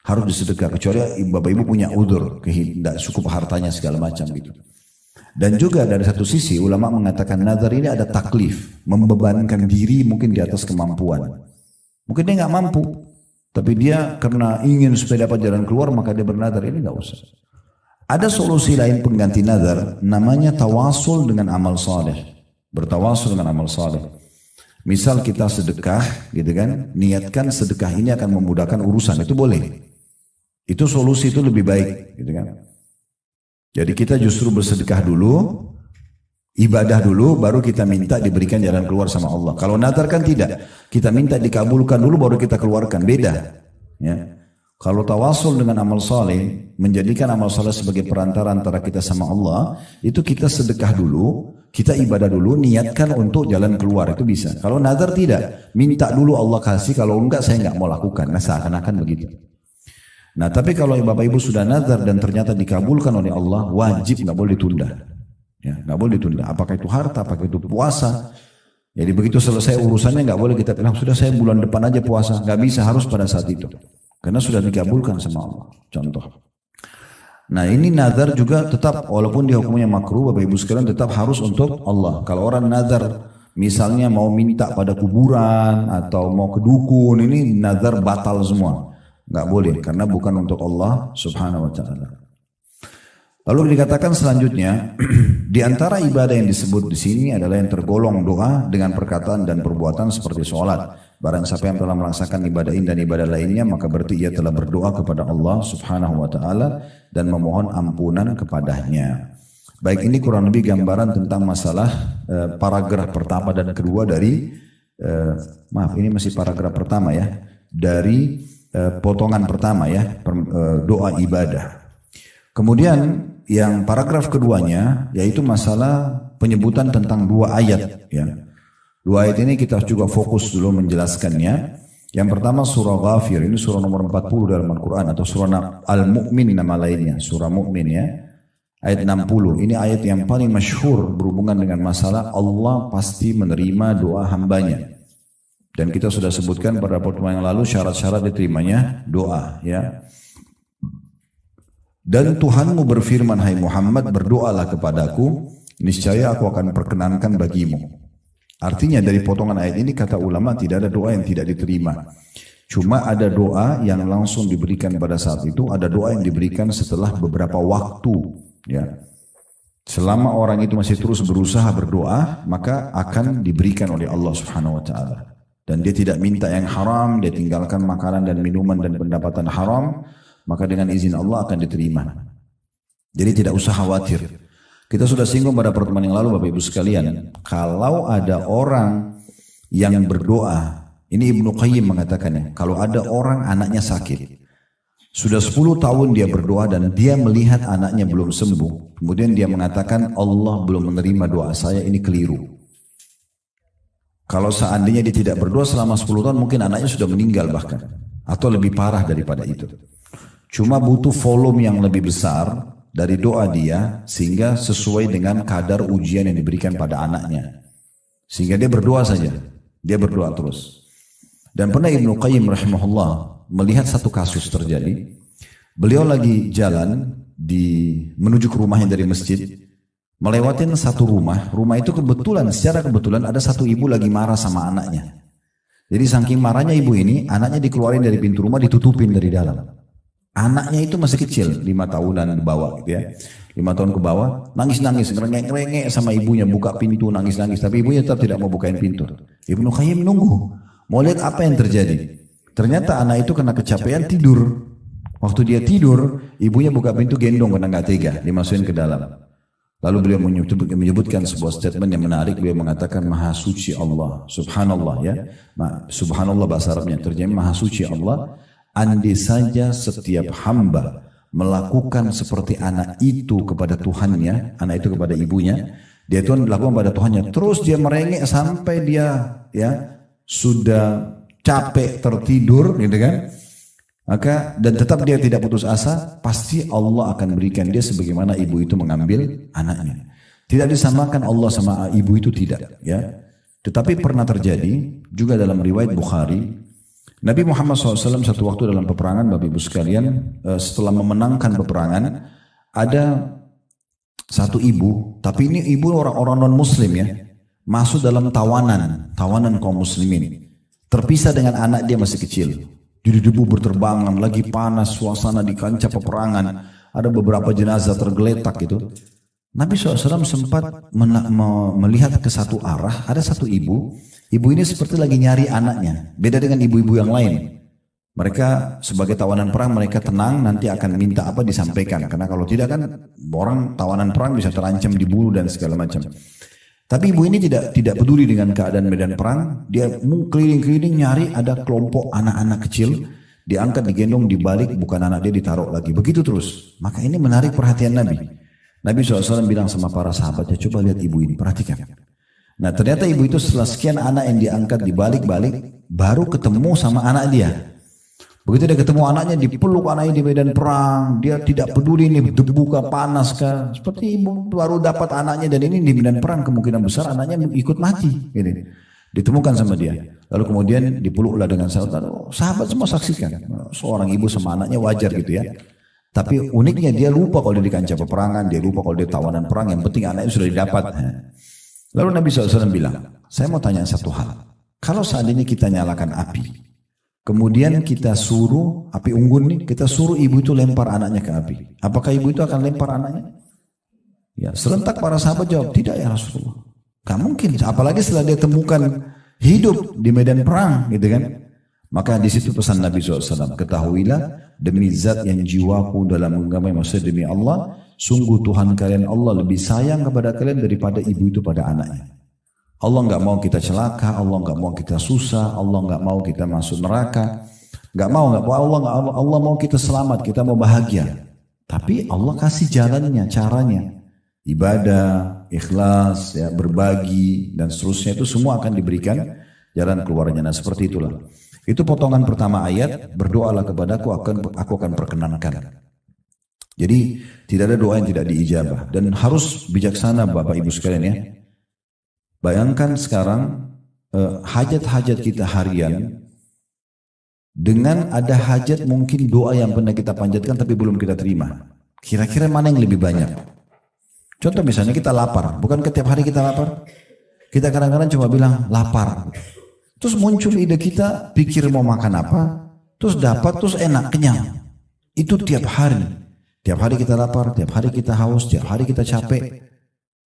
Harus disedekah, kecuali Bapak Ibu punya udzur, tidak cukup hartanya segala macam gitu. Dan juga dari satu sisi ulama mengatakan nazar ini ada taklif, membebankan diri mungkin di atas kemampuan. Mungkin dia nggak mampu, tapi dia karena ingin supaya dapat jalan keluar maka dia bernazar, ini nggak usah. Ada solusi lain pengganti nazar, namanya tawasul dengan amal saleh. Bertawasul dengan amal saleh. Misal kita sedekah, gitu kan? Niatkan sedekah ini akan memudahkan urusan, itu boleh. Itu solusi, itu lebih baik, gitu kan? Jadi kita justru bersedekah dulu, ibadah dulu, baru kita minta diberikan jalan keluar sama Allah. Kalau nazar kan tidak, kita minta dikabulkan dulu, baru kita keluarkan, beda. Ya. Kalau tawasul dengan amal saleh, menjadikan amal saleh sebagai perantara antara kita sama Allah, itu kita sedekah dulu, kita ibadah dulu, niatkan untuk jalan keluar, itu bisa. Kalau nazar tidak, minta dulu Allah kasih, kalau enggak saya enggak mau lakukan. Nah seakan-akan begitu. Nah tapi kalau Bapak Ibu sudah nazar dan ternyata dikabulkan oleh Allah, wajib, nggak boleh ditunda. Ya, nggak boleh ditunda. Apakah itu harta, apakah itu puasa. Jadi begitu selesai urusannya nggak boleh kita bilang sudah saya bulan depan aja puasa. Nggak bisa, harus pada saat itu. Karena sudah dikabulkan sama Allah. Contoh. Nah ini nazar juga tetap walaupun dia hukumnya makruh, Bapak Ibu sekalian tetap harus untuk Allah. Kalau orang nazar misalnya mau minta pada kuburan atau mau ke dukun, ini nazar batal semua. Nggak boleh karena bukan untuk Allah Subhanahu wa taala. Lalu dikatakan selanjutnya, di antara ibadah yang disebut di sini adalah yang tergolong doa dengan perkataan dan perbuatan seperti sholat. Barang siapa yang telah melaksanakan ibadah ini dan ibadah lainnya, maka berarti ia telah berdoa kepada Allah Subhanahu wa taala dan memohon ampunan kepadanya. Baik, ini kurang lebih gambaran tentang masalah paragraf pertama dan kedua dari maaf ini masih paragraf pertama ya, dari potongan pertama ya, doa ibadah. Kemudian yang paragraf keduanya yaitu masalah penyebutan tentang dua ayat ya. Dua ayat ini kita juga fokus dulu menjelaskannya. Yang pertama surah Ghafir, ini surah nomor 40 dalam Al-Quran atau surah Al-Mu'min nama lainnya, surah Mu'min ya. Ayat 60, ini ayat yang paling masyhur berhubungan dengan masalah Allah pasti menerima doa hambanya. Dan kita sudah sebutkan pada pertemuan yang lalu syarat-syarat diterimanya doa ya. Dan Tuhanmu berfirman, hai Muhammad, berdoalah kepadaku, niscaya aku akan perkenankan bagimu. Artinya dari potongan ayat ini kata ulama tidak ada doa yang tidak diterima. Cuma ada doa yang langsung diberikan pada saat itu, ada doa yang diberikan setelah beberapa waktu. Ya. Selama orang itu masih terus berusaha berdoa, maka akan diberikan oleh Allah Subhanahu wa taala. Dan dia tidak minta yang haram, dia tinggalkan makanan dan minuman dan pendapatan haram, maka dengan izin Allah akan diterima. Jadi tidak usah khawatir. Kita sudah singgung pada pertemuan yang lalu Bapak Ibu sekalian, kalau ada orang yang berdoa, ini Ibnu Qayyim mengatakannya, kalau ada orang anaknya sakit, sudah 10 tahun dia berdoa dan dia melihat anaknya belum sembuh, kemudian dia mengatakan Allah belum menerima doa saya, ini keliru. Kalau seandainya dia tidak berdoa selama 10 tahun mungkin anaknya sudah meninggal bahkan, atau lebih parah daripada itu. Cuma butuh volume yang lebih besar dari doa dia sehingga sesuai dengan kadar ujian yang diberikan pada anaknya. Sehingga dia berdoa saja. Dia berdoa terus. Dan pernah Ibnu Qayyim rahimahullah melihat satu kasus terjadi. Beliau lagi jalan menuju ke rumahnya dari masjid. Melewatin satu rumah. Rumah itu secara kebetulan ada satu ibu lagi marah sama anaknya. Jadi saking marahnya ibu ini, anaknya dikeluarin dari pintu rumah, ditutupin dari dalam. Anaknya itu masih kecil, 5 tahunan ke bawah gitu ya. 5 tahun ke bawah, nangis-nangis, ngerengek-ngerengek sama ibunya, buka pintu, nangis-nangis. Tapi ibunya tetap tidak mau bukain pintu. Ibnu Qayyim nunggu, mau lihat apa yang terjadi. Ternyata anak itu kena kecapean tidur. Waktu dia tidur, ibunya buka pintu gendong karena gak tega, dimasukin ke dalam. Lalu beliau menyebutkan sebuah statement yang menarik. Beliau mengatakan Maha Suci Allah, Subhanallah ya. Subhanallah bahasa Arabnya, terjemah Maha Suci Allah. Andai saja setiap hamba melakukan seperti anak itu kepada Tuhannya, anak itu kepada ibunya, dia Tuhan lakukan pada Tuhannya, terus dia merengek sampai dia ya sudah capek tertidur, gitu kan? Maka dan tetap dia tidak putus asa, pasti Allah akan berikan dia sebagaimana ibu itu mengambil anaknya. Tidak disamakan Allah sama ibu itu tidak, ya. Tetapi pernah terjadi juga dalam riwayat Bukhari. Nabi Muhammad SAW satu waktu dalam peperangan, Bapak Ibu sekalian, setelah memenangkan peperangan, ada satu ibu, tapi ini ibu orang-orang non-muslim ya, masuk dalam tawanan kaum muslimin. Terpisah dengan anak dia masih kecil. Jadi debu berterbangan, lagi panas, suasana di kancah peperangan, ada beberapa jenazah tergeletak gitu. Nabi SAW sempat melihat ke satu arah, ada satu ibu. Ibu ini seperti lagi nyari anaknya, beda dengan ibu-ibu yang lain. Mereka sebagai tawanan perang, mereka tenang, nanti akan minta apa disampaikan. Karena kalau tidak kan orang tawanan perang bisa terancam dibunuh dan segala macam. Tapi ibu ini tidak peduli dengan keadaan medan perang. Dia keliling-keliling nyari ada kelompok anak-anak kecil, diangkat, digendong, dibalik, bukan anak dia ditaruh lagi. Begitu terus. Maka ini menarik perhatian Nabi. Nabi SAW bilang sama para sahabatnya, coba lihat ibu ini, perhatikan. Nah ternyata ibu itu setelah sekian anak yang diangkat dibalik-balik, baru ketemu sama anak dia. Begitu dia ketemu anaknya, dipeluk anaknya di medan perang, dia tidak peduli ini debu kah, panas kah. Seperti ibu baru dapat anaknya dan ini di medan perang, kemungkinan besar anaknya ikut mati. Gitu. Ditemukan sama dia. Lalu kemudian dipeluklah dengan sahabat. Sahabat semua saksikan. Seorang ibu sama anaknya wajar gitu ya. Tapi uniknya dia lupa kalau dia di kancah peperangan, dia lupa kalau dia tawanan perang, yang penting anaknya sudah didapat. Lalu Nabi SAW bilang, saya mau tanya satu hal. Kalau seandainya kita nyalakan api, kemudian kita suruh, api unggun nih, kita suruh ibu itu lempar anaknya ke api. Apakah ibu itu akan lempar anaknya? Ya, serentak para sahabat jawab, tidak ya Rasulullah. Gak mungkin, apalagi setelah dia temukan hidup di medan perang, gitu kan. Maka di situ pesan Nabi SAW, ketahuilah demi zat yang jiwaku dalam genggaman, maksudnya demi Allah, sungguh Tuhan kalian Allah lebih sayang kepada kalian daripada ibu itu pada anaknya. Allah nggak mau kita celaka, Allah nggak mau kita susah, Allah nggak mau kita masuk neraka, nggak mau Allah mau kita selamat, kita mau bahagia. Tapi Allah kasih jalannya, caranya, ibadah, ikhlas, ya, berbagi dan seterusnya itu semua akan diberikan jalan keluarnya. Nah seperti itulah. Itu potongan pertama ayat, berdoalah kepadaku aku akan perkenankan. Jadi tidak ada doa yang tidak diijabah dan harus bijaksana Bapak Ibu sekalian ya. Bayangkan sekarang hajat-hajat kita harian dengan ada hajat mungkin doa yang pernah kita panjatkan tapi belum kita terima. Kira-kira mana yang lebih banyak? Contoh misalnya kita lapar, bukan setiap hari kita lapar? Kita kadang-kadang cuma bilang lapar. Terus muncul ide kita, pikir mau makan apa, terus dapat, terus enak, kenyang. Itu tiap hari. Tiap hari kita lapar, tiap hari kita haus, tiap hari kita capek.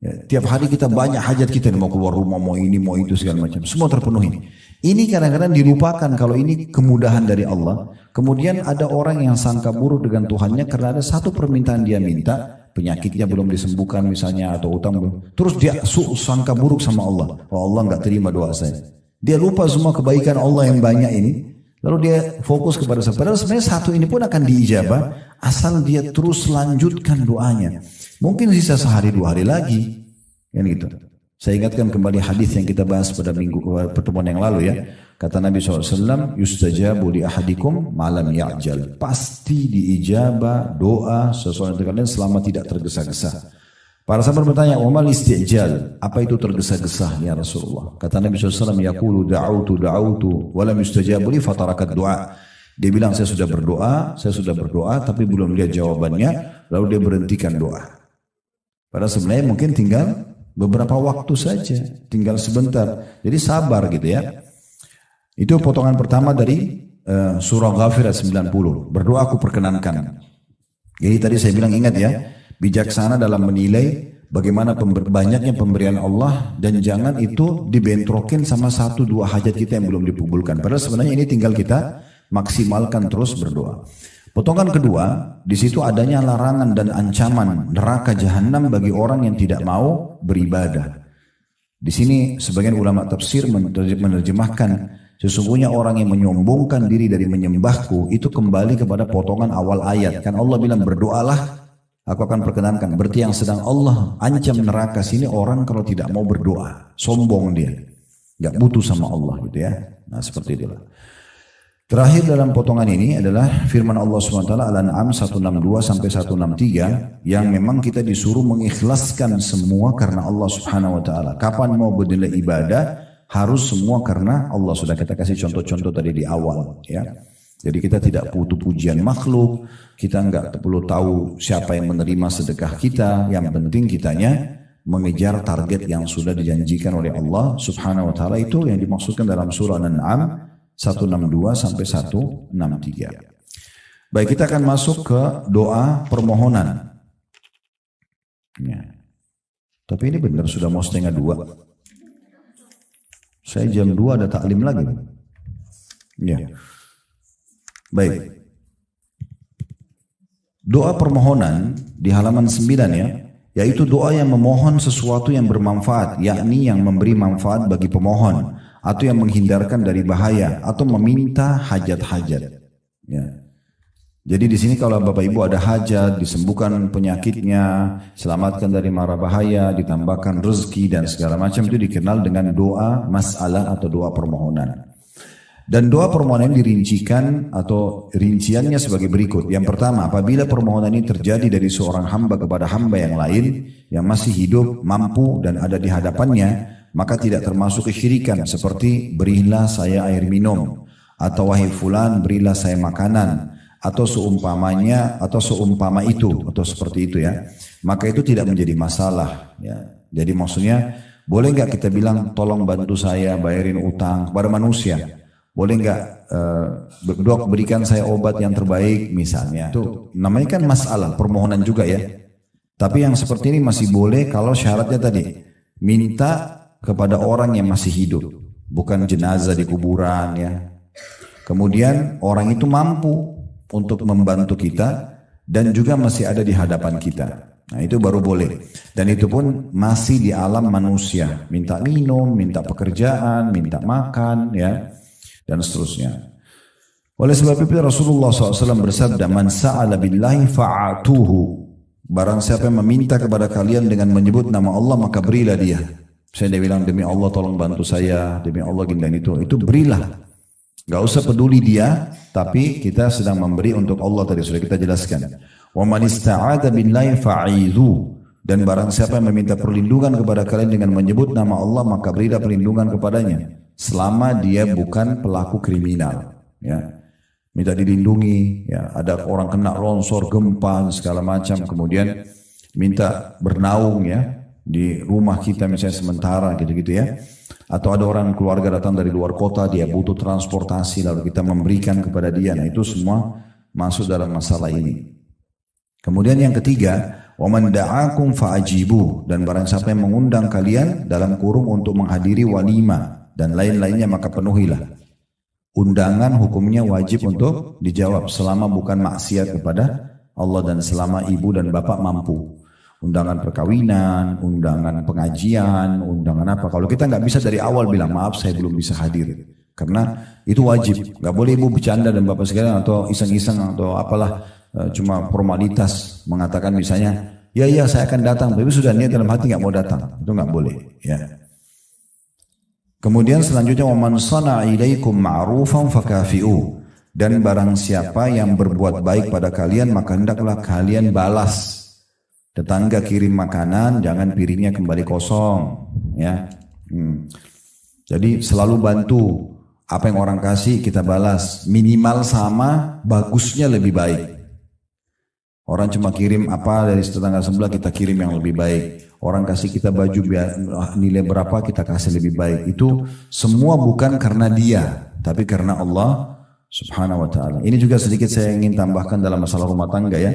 Ya, tiap hari kita banyak hajat kita, mau keluar rumah, mau ini, mau itu, segala macam. Semua terpenuhi. Ini kadang-kadang dilupakan kalau ini kemudahan dari Allah. Kemudian ada orang yang sangka buruk dengan Tuhannya karena ada satu permintaan dia minta, penyakitnya belum disembuhkan misalnya, atau utang belum. Terus dia sangka buruk sama Allah. Oh Allah nggak terima doa saya. Dia lupa semua kebaikan Allah yang banyak ini. Lalu dia fokus kepada saya. Padahal sebenarnya satu ini pun akan diijabah asal dia terus lanjutkan doanya. Mungkin sisa sehari 2 hari lagi. Kan gitu. Saya ingatkan kembali hadis yang kita bahas pada pertemuan yang lalu ya. Kata Nabi SAW, yustajabu li ahadikum malam ya'jal. Pasti diijabah doa sesuatu yang kalian selama tidak tergesa-gesa. Para sahabat bertanya, "Wa mal istijal?" Apa itu tergesa-gesa ya Rasulullah? Kata Nabi SAW, yaqulu da'autu wa lam yustajabu li fatarakat du'a. Dia bilang saya sudah berdoa tapi belum lihat jawabannya, lalu dia berhentikan doa. Padahal sebenarnya mungkin tinggal beberapa waktu saja, tinggal sebentar. Jadi sabar gitu ya. Itu potongan pertama dari surah Ghafir ayat 90. Berdoa aku perkenankan. Jadi tadi saya bilang ingat ya, bijaksana dalam menilai bagaimana banyaknya pemberian Allah dan jangan itu dibentrokin sama 1-2 hajat kita yang belum dikabulkan. Padahal sebenarnya ini tinggal kita maksimalkan terus berdoa. Potongan kedua, di situ adanya larangan dan ancaman neraka jahanam bagi orang yang tidak mau beribadah. Di sini sebagian ulama tafsir menerjemahkan sesungguhnya orang yang menyombongkan diri dari menyembahku itu kembali kepada potongan awal ayat. Kan Allah bilang berdoalah aku akan perkenankan. Berarti yang sedang Allah ancam neraka sini orang kalau tidak mau berdoa. Sombong dia. Gak butuh sama Allah gitu ya. Nah seperti itulah. Terakhir dalam potongan ini adalah firman Allah SWT Al-An'am 162-163 yang memang kita disuruh mengikhlaskan semua karena Allah Subhanahu Wa Taala. Kapan mau bernilai ibadah harus semua karena Allah. Sudah kita kasih contoh-contoh tadi di awal ya. Jadi kita tidak butuh pujian makhluk, kita nggak perlu tahu siapa yang menerima sedekah kita. Yang penting kitanya mengejar target yang sudah dijanjikan oleh Allah Subhanahu Wa Taala. Itu yang dimaksudkan dalam surah Al-An'am 162-163. Baik, kita akan masuk ke doa permohonan. Ya. Tapi ini benar sudah mau 1:30. Saya jam 2 ada taklim lagi. Ya. Baik. Doa permohonan di halaman 9 ya, yaitu doa yang memohon sesuatu yang bermanfaat, yakni yang memberi manfaat bagi pemohon, atau yang menghindarkan dari bahaya, atau meminta hajat-hajat. Ya. Jadi di sini kalau Bapak Ibu ada hajat, disembuhkan penyakitnya, selamatkan dari mara bahaya, ditambahkan rezeki dan segala macam, itu dikenal dengan doa masalah atau doa permohonan. Dan doa permohonan dirincikan atau rinciannya sebagai berikut. Yang pertama, apabila permohonan ini terjadi dari seorang hamba kepada hamba yang lain yang masih hidup, mampu dan ada di hadapannya, maka tidak termasuk kesyirikan seperti berilah saya air minum atau wahai fulan berilah saya makanan atau seumpamanya atau seumpama itu atau seperti itu ya, maka itu tidak menjadi masalah ya. Jadi maksudnya boleh nggak kita bilang tolong bantu saya bayarin utang kepada manusia, boleh nggak dok berikan saya obat yang terbaik misalnya, itu namanya kan masalah permohonan juga ya. Tapi yang seperti ini masih boleh kalau syaratnya tadi minta kepada orang yang masih hidup, bukan jenazah di kuburan ya. Kemudian orang itu mampu untuk membantu kita dan juga masih ada di hadapan kita. Nah itu baru boleh. Dan itu pun masih di alam manusia. Minta minum, minta pekerjaan, minta makan ya, dan seterusnya. Oleh sebab itu Rasulullah SAW bersabda, Man sa'ala billahi fa'atuhu. Barang siapa yang meminta kepada kalian dengan menyebut nama Allah, maka berilah dia. Saya dia bilang, demi Allah tolong bantu saya, demi Allah gini dan itu berilah. Gak usah peduli dia, tapi kita sedang memberi untuk Allah, tadi sudah kita jelaskan. Wa man ista'adha billahi fa'idhu. Dan barang siapa yang meminta perlindungan kepada kalian dengan menyebut nama Allah, maka berilah perlindungan kepadanya selama dia bukan pelaku kriminal ya. Minta dilindungi ya, ada orang kena longsor, gempa segala macam, kemudian minta bernaung ya di rumah kita misalnya sementara gitu-gitu ya. Atau ada orang keluarga datang dari luar kota, dia butuh transportasi, lalu kita memberikan kepada dia. Nah itu semua masuk dalam masalah ini. Kemudian yang ketiga, وَمَنْ دَعَاكُمْ فَأَجِيبُوا. Dan barang siapa yang mengundang kalian dalam kurung untuk menghadiri walimah dan lain-lainnya, maka penuhilah. Undangan hukumnya wajib untuk dijawab selama bukan maksiat kepada Allah dan selama ibu dan bapak mampu. Undangan perkawinan, undangan pengajian, undangan apa. Kalau kita nggak bisa dari awal bilang maaf saya belum bisa hadir, karena itu wajib. Nggak boleh ibu bercanda dan bapak sekalian atau iseng-iseng atau apalah cuma formalitas mengatakan misalnya ya saya akan datang, tapi sudah niat dalam hati nggak mau datang, itu nggak boleh. Ya. Kemudian selanjutnya waman sana ilaikum ma'rufan fakafi'u. Dan barang siapa yang berbuat baik pada kalian maka hendaklah kalian balas. Tetangga kirim makanan, jangan piringnya kembali kosong, ya. Jadi selalu bantu, apa yang orang kasih kita balas, minimal sama, bagusnya lebih baik. Orang cuma kirim apa dari tetangga sebelah, kita kirim yang lebih baik. Orang kasih kita baju nilai berapa, kita kasih lebih baik. Itu semua bukan karena dia, tapi karena Allah Subhanahu wa ta'ala. Ini juga sedikit saya ingin tambahkan dalam masalah rumah tangga ya.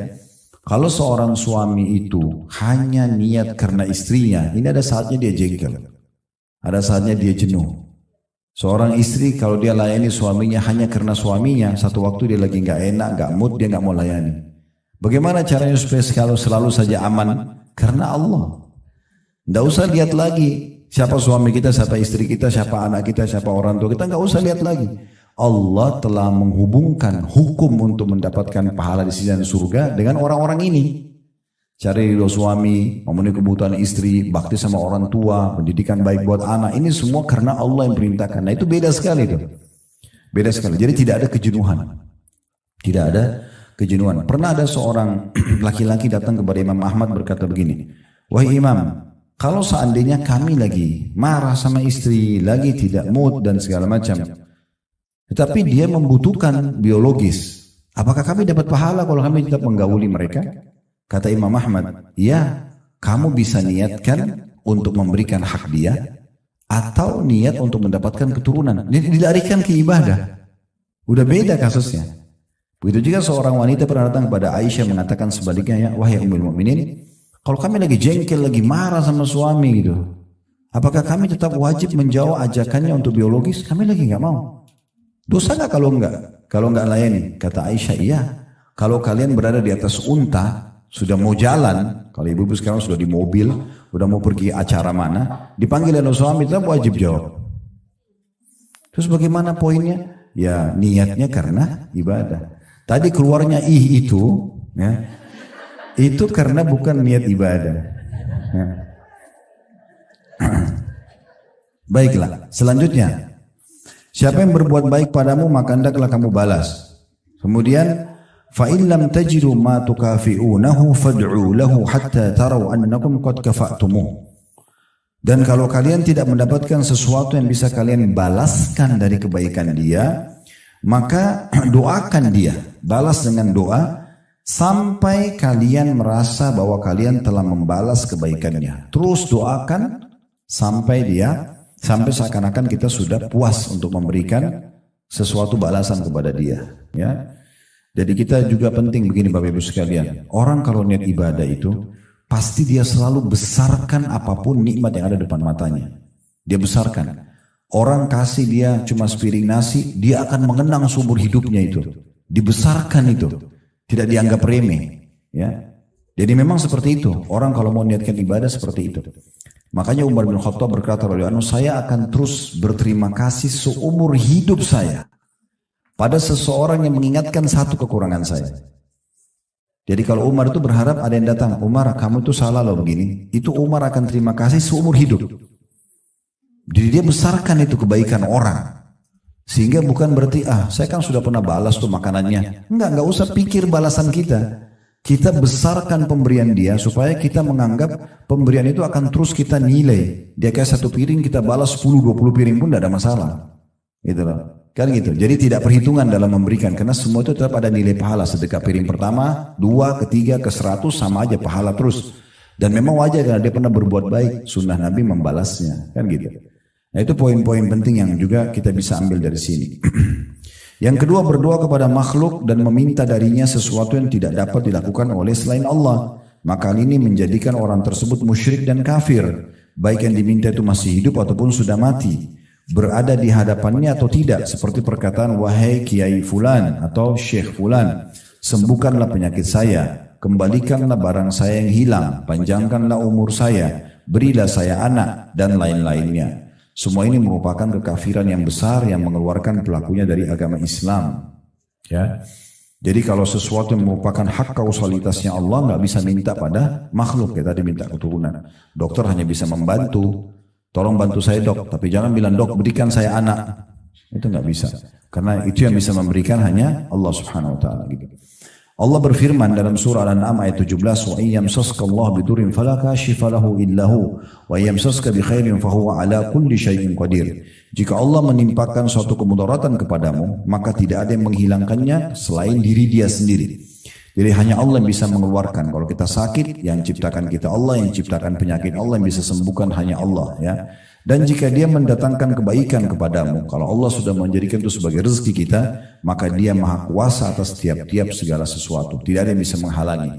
Kalau seorang suami itu hanya niat karena istrinya, ini ada saatnya dia jengkel. Ada saatnya dia jenuh. Seorang istri kalau dia layani suaminya hanya karena suaminya, satu waktu dia lagi nggak enak, nggak mood, dia nggak mau layani. Bagaimana caranya supaya kalau selalu saja aman? Karena Allah. Nggak usah lihat lagi siapa suami kita, siapa istri kita, siapa anak kita, siapa orang tua kita, nggak usah lihat lagi. Allah telah menghubungkan hukum untuk mendapatkan pahala di sisi surga dengan orang-orang ini. Cari ridho suami, memenuhi kebutuhan istri, bakti sama orang tua, pendidikan baik buat anak. Ini semua karena Allah yang perintahkan. Nah itu beda sekali tuh. Beda sekali. Jadi tidak ada kejenuhan. Tidak ada kejenuhan. Pernah ada seorang laki-laki datang kepada Imam Ahmad berkata begini, wahai Imam, kalau seandainya kami lagi marah sama istri, lagi tidak mood dan segala macam, tetapi dia membutuhkan biologis, apakah kami dapat pahala kalau kami tetap menggauli mereka? Kata Imam Ahmad, ya, kamu bisa niatkan untuk memberikan hak dia, atau niat untuk mendapatkan keturunan. Dilarikan ke ibadah. Udah beda kasusnya. Begitu juga seorang wanita pernah datang kepada Aisyah mengatakan sebaliknya, ya, wahai Ummul Mukminin, kalau kami lagi jengkel, lagi marah sama suami gitu, apakah kami tetap wajib menjawab ajakannya untuk biologis? Kami lagi nggak mau. Dosa nggak kalau enggak? Kalau enggak layani? Kata Aisyah, iya. Kalau kalian berada di atas unta, sudah mau jalan, kalau ibu-ibu sekarang sudah di mobil, udah mau pergi acara mana, dipanggil oleh suami, tetap wajib jawab. Terus bagaimana poinnya? Ya niatnya karena ibadah. Tadi keluarnya itu, ya, itu karena bukan niat ibadah. Ya. Baiklah, selanjutnya. Siapa yang berbuat baik padamu maka hendaklah kamu balas. Kemudian fa in lam tajidu ma tukafi'unahu fad'u lahu hatta taraw annakum qad kafa'tumuh. Dan kalau kalian tidak mendapatkan sesuatu yang bisa kalian balaskan dari kebaikan dia, maka doakan dia, balas dengan doa sampai kalian merasa bahwa kalian telah membalas kebaikannya. Terus doakan sampai seakan-akan kita sudah puas untuk memberikan sesuatu balasan kepada dia. Ya. Jadi kita juga penting begini Bapak Ibu sekalian. Orang kalau niat ibadah itu pasti dia selalu besarkan apapun nikmat yang ada depan matanya. Dia besarkan. Orang kasih dia cuma sepiring nasi, dia akan mengenang seumur hidupnya itu. Dibesarkan itu. Tidak dianggap remeh. Ya. Jadi memang seperti itu. Orang kalau mau niatkan ibadah seperti itu. Makanya Umar bin Khattab berkata, saya akan terus berterima kasih seumur hidup saya pada seseorang yang mengingatkan satu kekurangan saya. Jadi kalau Umar itu berharap ada yang datang, Umar kamu itu salah loh begini, itu Umar akan terima kasih seumur hidup. Jadi dia besarkan itu kebaikan orang. Sehingga bukan berarti, saya kan sudah pernah balas tuh makanannya. Enggak usah pikir balasan kita. Kita besarkan pemberian dia supaya kita menganggap pemberian itu akan terus kita nilai. Dia kayak satu piring kita balas 10-20 piring pun tidak ada masalah. Gitu loh. Kan gitu. Jadi tidak perhitungan dalam memberikan. Karena semua itu tetap ada nilai pahala. Sedekah piring pertama, 2, ketiga, ke 100 sama aja pahala terus. Dan memang wajar karena dia pernah berbuat baik. Sunnah Nabi membalasnya. Kan gitu. Nah itu poin-poin penting yang juga kita bisa ambil dari sini. Yang kedua berdoa kepada makhluk dan meminta darinya sesuatu yang tidak dapat dilakukan oleh selain Allah. Maka ini menjadikan orang tersebut musyrik dan kafir. Baik yang diminta itu masih hidup ataupun sudah mati. Berada di hadapannya atau tidak, seperti perkataan wahai kiai fulan atau syekh fulan, sembuhkanlah penyakit saya, kembalikanlah barang saya yang hilang, panjangkanlah umur saya, berilah saya anak, dan lain-lainnya. Semua ini merupakan kekafiran yang besar yang mengeluarkan pelakunya dari agama Islam. Ya. Jadi kalau sesuatu yang merupakan hak kausalitasnya Allah nggak bisa minta pada makhluk, ya tadi minta keturunan. Dokter hanya bisa membantu. Tolong bantu saya dok, tapi jangan bilang dok berikan saya anak. Itu nggak bisa. Karena itu yang bisa memberikan hanya Allah Subhanahu wa taala gitu. Allah berfirman dalam surah Al-An'am ayat 17, "Wa iyyamsaska Allah bidurrin fala kashifa lahu illa hu, wa iyyamsaska bikhairin fahuwa ala kulli syai'in qadir." Jika Allah menimpakan suatu kemudaratan kepadamu, maka tidak ada yang menghilangkannya selain diri dia sendiri. Jadi hanya Allah yang bisa mengeluarkan. Kalau kita sakit, yang ciptakan kita Allah, yang ciptakan penyakit Allah, yang bisa sembuhkan hanya Allah. Ya. Dan jika dia mendatangkan kebaikan kepadamu, kalau Allah sudah menjadikan itu sebagai rezeki kita, maka dia maha kuasa atas tiap-tiap segala sesuatu. Tidak ada yang bisa menghalangi.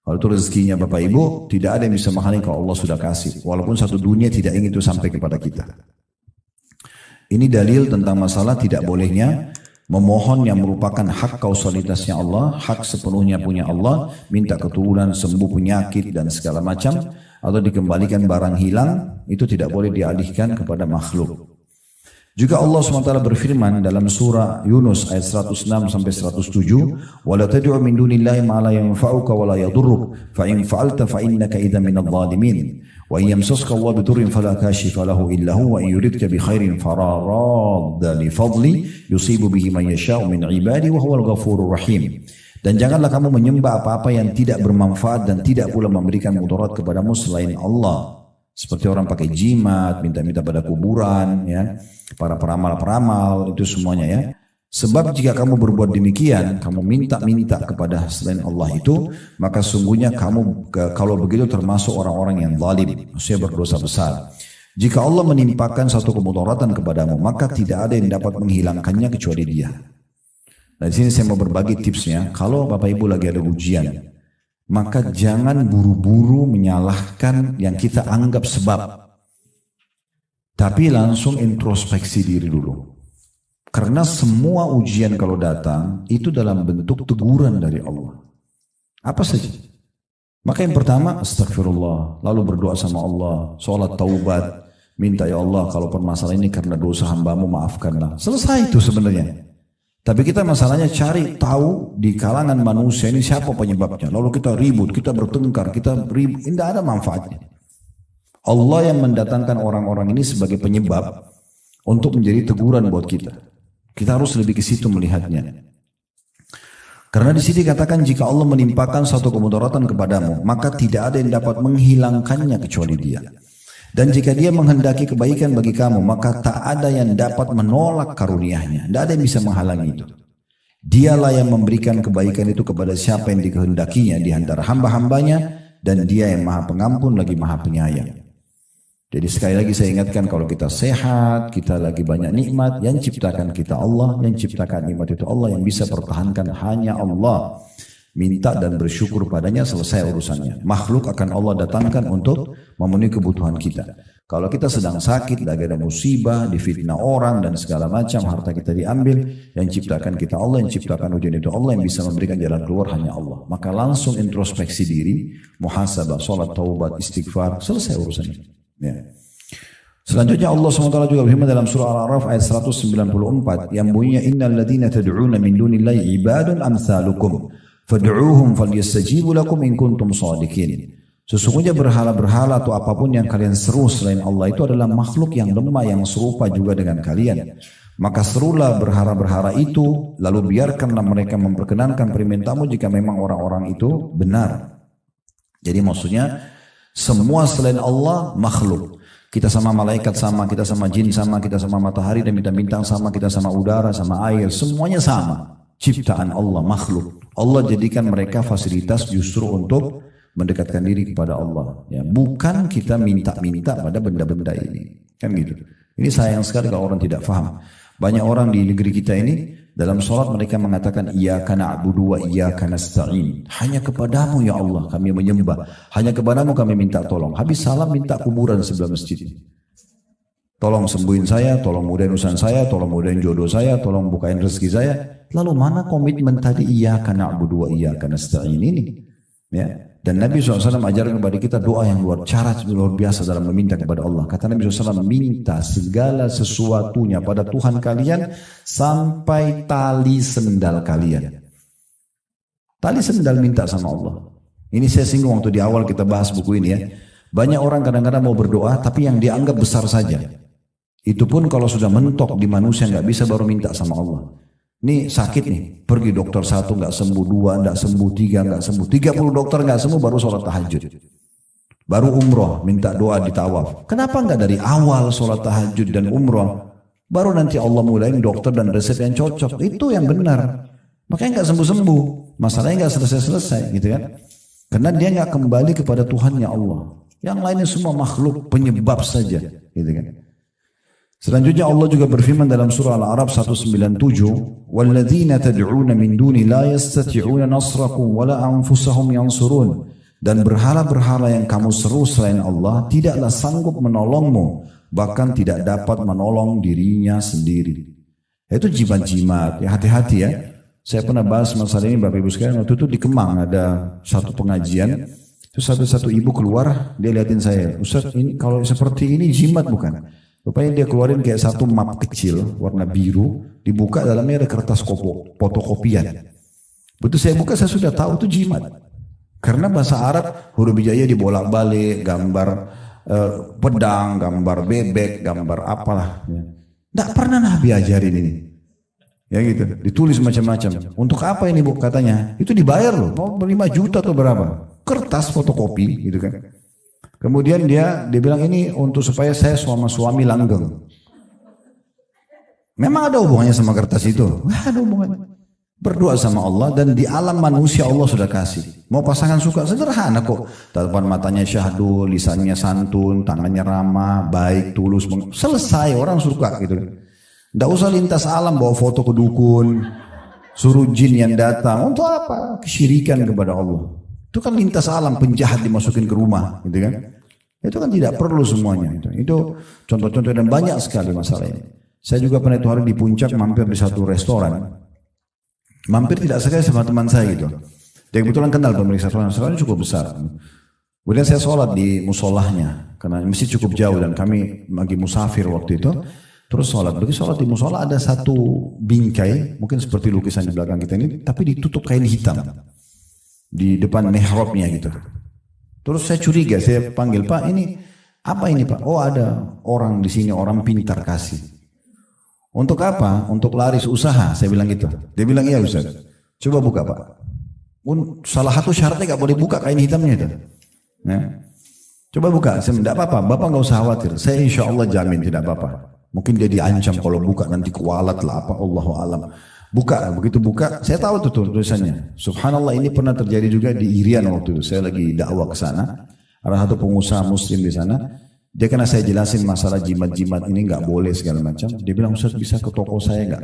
Kalau itu rezekinya Bapak Ibu, tidak ada yang bisa menghalangi kalau Allah sudah kasih. Walaupun satu dunia tidak ingin itu sampai kepada kita. Ini dalil tentang masalah tidak bolehnya memohon yang merupakan hak kausalitasnya Allah, hak sepenuhnya punya Allah, minta keturunan, sembuh penyakit dan segala macam, atau dikembalikan barang hilang, itu tidak boleh dialihkan kepada makhluk. Juga Allah SWT berfirman dalam surah Yunus ayat 106 sampai 107, "Wala tad'u min dunillahi ma la yanfa'uka wa la yadurruk, fa in fa'alta fa innaka idzan minadh dhalimin. Wa in yamsaska Allah bidurrin fala kashifa lahu illa hu, wa in yuridka bi khairin fala radda li fadli yusibu bihi man yasha'u min ibadi wa huwal ghafurur rahim." Dan janganlah kamu menyembah apa-apa yang tidak bermanfaat dan tidak pula memberikan mudarat kepadamu selain Allah. Seperti orang pakai jimat, minta-minta pada kuburan, ya, para peramal-peramal, itu semuanya ya. Sebab jika kamu berbuat demikian, kamu minta-minta kepada selain Allah itu, maka sungguhnya kamu kalau begitu termasuk orang-orang yang zalim, maksudnya berdosa besar. Jika Allah menimpakan satu kemudaratan kepadamu, maka tidak ada yang dapat menghilangkannya kecuali Dia. Nah, di sini saya mau berbagi tipsnya. Kalau Bapak Ibu lagi ada ujian, maka jangan buru-buru menyalahkan yang kita anggap sebab. Tapi langsung introspeksi diri dulu. Karena semua ujian kalau datang, itu dalam bentuk teguran dari Allah. Apa saja. Maka yang pertama, astagfirullah. Lalu berdoa sama Allah. Sholat taubat. Minta ya Allah kalau permasalahan ini karena dosa hambamu maafkanlah. Selesai itu sebenarnya. Tapi kita masalahnya cari tahu di kalangan manusia ini siapa penyebabnya. Lalu kita ribut, kita bertengkar, kita ribut. Tidak ada manfaatnya. Allah yang mendatangkan orang-orang ini sebagai penyebab untuk menjadi teguran buat kita. Kita harus lebih ke situ melihatnya. Karena di sini katakan jika Allah menimpakan satu kemudaratan kepadamu, maka tidak ada yang dapat menghilangkannya kecuali Dia. Dan jika dia menghendaki kebaikan bagi kamu, maka tak ada yang dapat menolak karunia-Nya. Tidak ada yang bisa menghalangi itu. Dialah yang memberikan kebaikan itu kepada siapa yang dikehendakinya di antara hamba-hambanya, dan Dia yang Maha Pengampun lagi Maha Penyayang. Jadi sekali lagi saya ingatkan, kalau kita sehat, kita lagi banyak nikmat, yang ciptakan kita Allah, yang ciptakan nikmat itu Allah, yang bisa pertahankan hanya Allah. Minta dan bersyukur padanya, selesai urusannya. Makhluk akan Allah datangkan untuk memenuhi kebutuhan kita. Kalau kita sedang sakit, lagi ada musibah, difitnah orang dan segala macam, harta kita diambil, yang ciptakan kita Allah, yang ciptakan ujian itu Allah, yang bisa memberikan jalan keluar hanya Allah. Maka langsung introspeksi diri, muhasabah, sholat, taubat, istighfar, selesai urusannya. Ya. Selanjutnya Allah SWT juga berfirman dalam surah Al-A'raf ayat 194 yang bunyinya, innal ladzina tad'una min dunillahi ibadun amsalukum fad'uuhum falyastajibu lakum in kuntum shadiqin. Sesungguhnya berhala-berhala atau apapun yang kalian seru selain Allah itu adalah makhluk yang lemah yang serupa juga dengan kalian. Maka serulah berhala-berhala itu, lalu biarkanlah mereka memperkenankan permintaanmu jika memang orang-orang itu benar. Jadi maksudnya semua selain Allah makhluk. Kita sama malaikat sama, kita sama jin sama, kita sama matahari dan bintang-bintang sama, kita sama udara, sama air, semuanya sama. Ciptaan Allah, makhluk. Allah jadikan mereka fasilitas justru untuk mendekatkan diri kepada Allah. Ya, bukan kita minta-minta pada benda-benda ini. Kan gitu. Ini sayang sekali kalau orang tidak faham. Banyak orang di negeri kita ini, dalam sholat mereka mengatakan, iyyaka na'budu wa iyyaka nasta'in. Hanya kepadamu ya Allah kami menyembah. Hanya kepadamu kami minta tolong. Habis salam minta kuburan sebelah masjid. Tolong sembuhin saya, tolong mudahin urusan saya, tolong mudahin jodoh saya, tolong bukain rezeki saya. Lalu mana komitmen tadi iyyaka na'budu wa iyyaka nasta'in ini? Ya. Dan Nabi SAW ajarkan kepada kita doa yang luar biasa dalam meminta kepada Allah. Kata Nabi SAW, minta segala sesuatunya pada Tuhan kalian sampai tali sendal kalian. Tali sendal minta sama Allah. Ini saya singgung waktu di awal kita bahas buku ini ya. Banyak orang kadang-kadang mau berdoa tapi yang dianggap besar saja. Itu pun kalau sudah mentok di manusia nggak bisa, baru minta sama Allah. Ini sakit nih, pergi dokter 1 nggak sembuh, 2 nggak sembuh, 3 nggak sembuh, 30 dokter nggak sembuh, baru sholat tahajud, baru umroh, minta doa di tawaf. Kenapa nggak dari awal sholat tahajud dan umroh, baru nanti Allah mulain dokter dan resep yang cocok, itu yang benar. Makanya nggak sembuh-sembuh, masalahnya nggak selesai-selesai, gitu kan? Karena dia nggak kembali kepada Tuhannya Allah. Yang lainnya semua makhluk penyebab saja, gitu kan? Selanjutnya Allah juga berfirman dalam surah Al-A'raf 197, "Walladzina tad'una min duni la yastati'una nasrakum wala anfusahum yansurun." Dan berhala-berhala yang kamu seru selain Allah tidaklah sanggup menolongmu, bahkan tidak dapat menolong dirinya sendiri. Itu jimat-jimat, ya hati-hati ya. Saya pernah bahas masalah ini Bapak Ibu sekalian, waktu itu di Kemang ada satu pengajian, terus satu ibu keluar, dia liatin saya, "Ustaz, ini kalau seperti ini jimat bukan?" Rupanya dia keluarin kayak satu map kecil warna biru, dibuka dalamnya ada kertas fotokopian. Betul saya buka saya sudah tahu itu jimat. Karena bahasa Arab huruf hijaiyah dibolak-balik, gambar pedang, gambar bebek, gambar apalah. Tidak pernah Nabi ajarin ini. Ya gitu, ditulis macam-macam. Untuk apa ini Bu katanya? Itu dibayar loh, mau 5 juta atau berapa? Kertas fotokopi gitu kan. Kemudian dia bilang ini untuk supaya saya sama suami langgeng. Memang ada hubungannya sama kertas itu? Nggak ada hubungannya. Berdoa sama Allah dan di alam manusia Allah sudah kasih. Mau pasangan suka sederhana kok. Tatapan matanya syahdu, lisannya santun, tangannya ramah, baik, tulus. Selesai orang suka gitu. Nggak usah lintas alam bawa foto ke dukun, suruh jin yang datang. Untuk apa? Kesyirikan kepada Allah. Itu kan lintas alam, penjahat dimasukin ke rumah, gitu kan? Itu kan tidak perlu semuanya. Itu contoh-contoh dan banyak sekali masalah ini. Saya juga pernah itu hari di puncak mampir di satu restoran. Mampir tidak sekali sama teman saya gitu. Dia kebetulan kenal pemilik restoran cukup besar. Kemudian saya sholat di musolahnya karena masjid cukup jauh dan kami lagi musafir waktu itu. Terus sholat. Begitu sholat di musola ada satu bingkai, mungkin seperti lukisan di belakang kita ini, tapi ditutup kain hitam. Di depan mihrabnya gitu. Terus saya curiga, saya panggil, "Pak, ini apa ini Pak?" "Oh, ada orang di sini, orang pintar kasih." "Untuk apa?" "Untuk laris usaha." Saya bilang gitu. Dia bilang, "Iya Ustaz." "Coba buka Pak." Salah satu syaratnya gak boleh buka kain hitamnya itu. Nah, Coba buka, tidak apa-apa, Bapak nggak usah khawatir. Saya insya Allah jamin tidak apa-apa. Mungkin dia diancam kalau buka nanti kualat lah apa, Allahu alam. Buka, begitu buka, saya tahu tuh tulisannya. Subhanallah, ini pernah terjadi juga di Irian waktu itu. Saya lagi dakwah ke sana. Ada satu pengusaha muslim di sana. Dia kena saya jelasin masalah jimat-jimat ini nggak boleh segala macam. Dia bilang, Ustaz bisa ke toko saya nggak?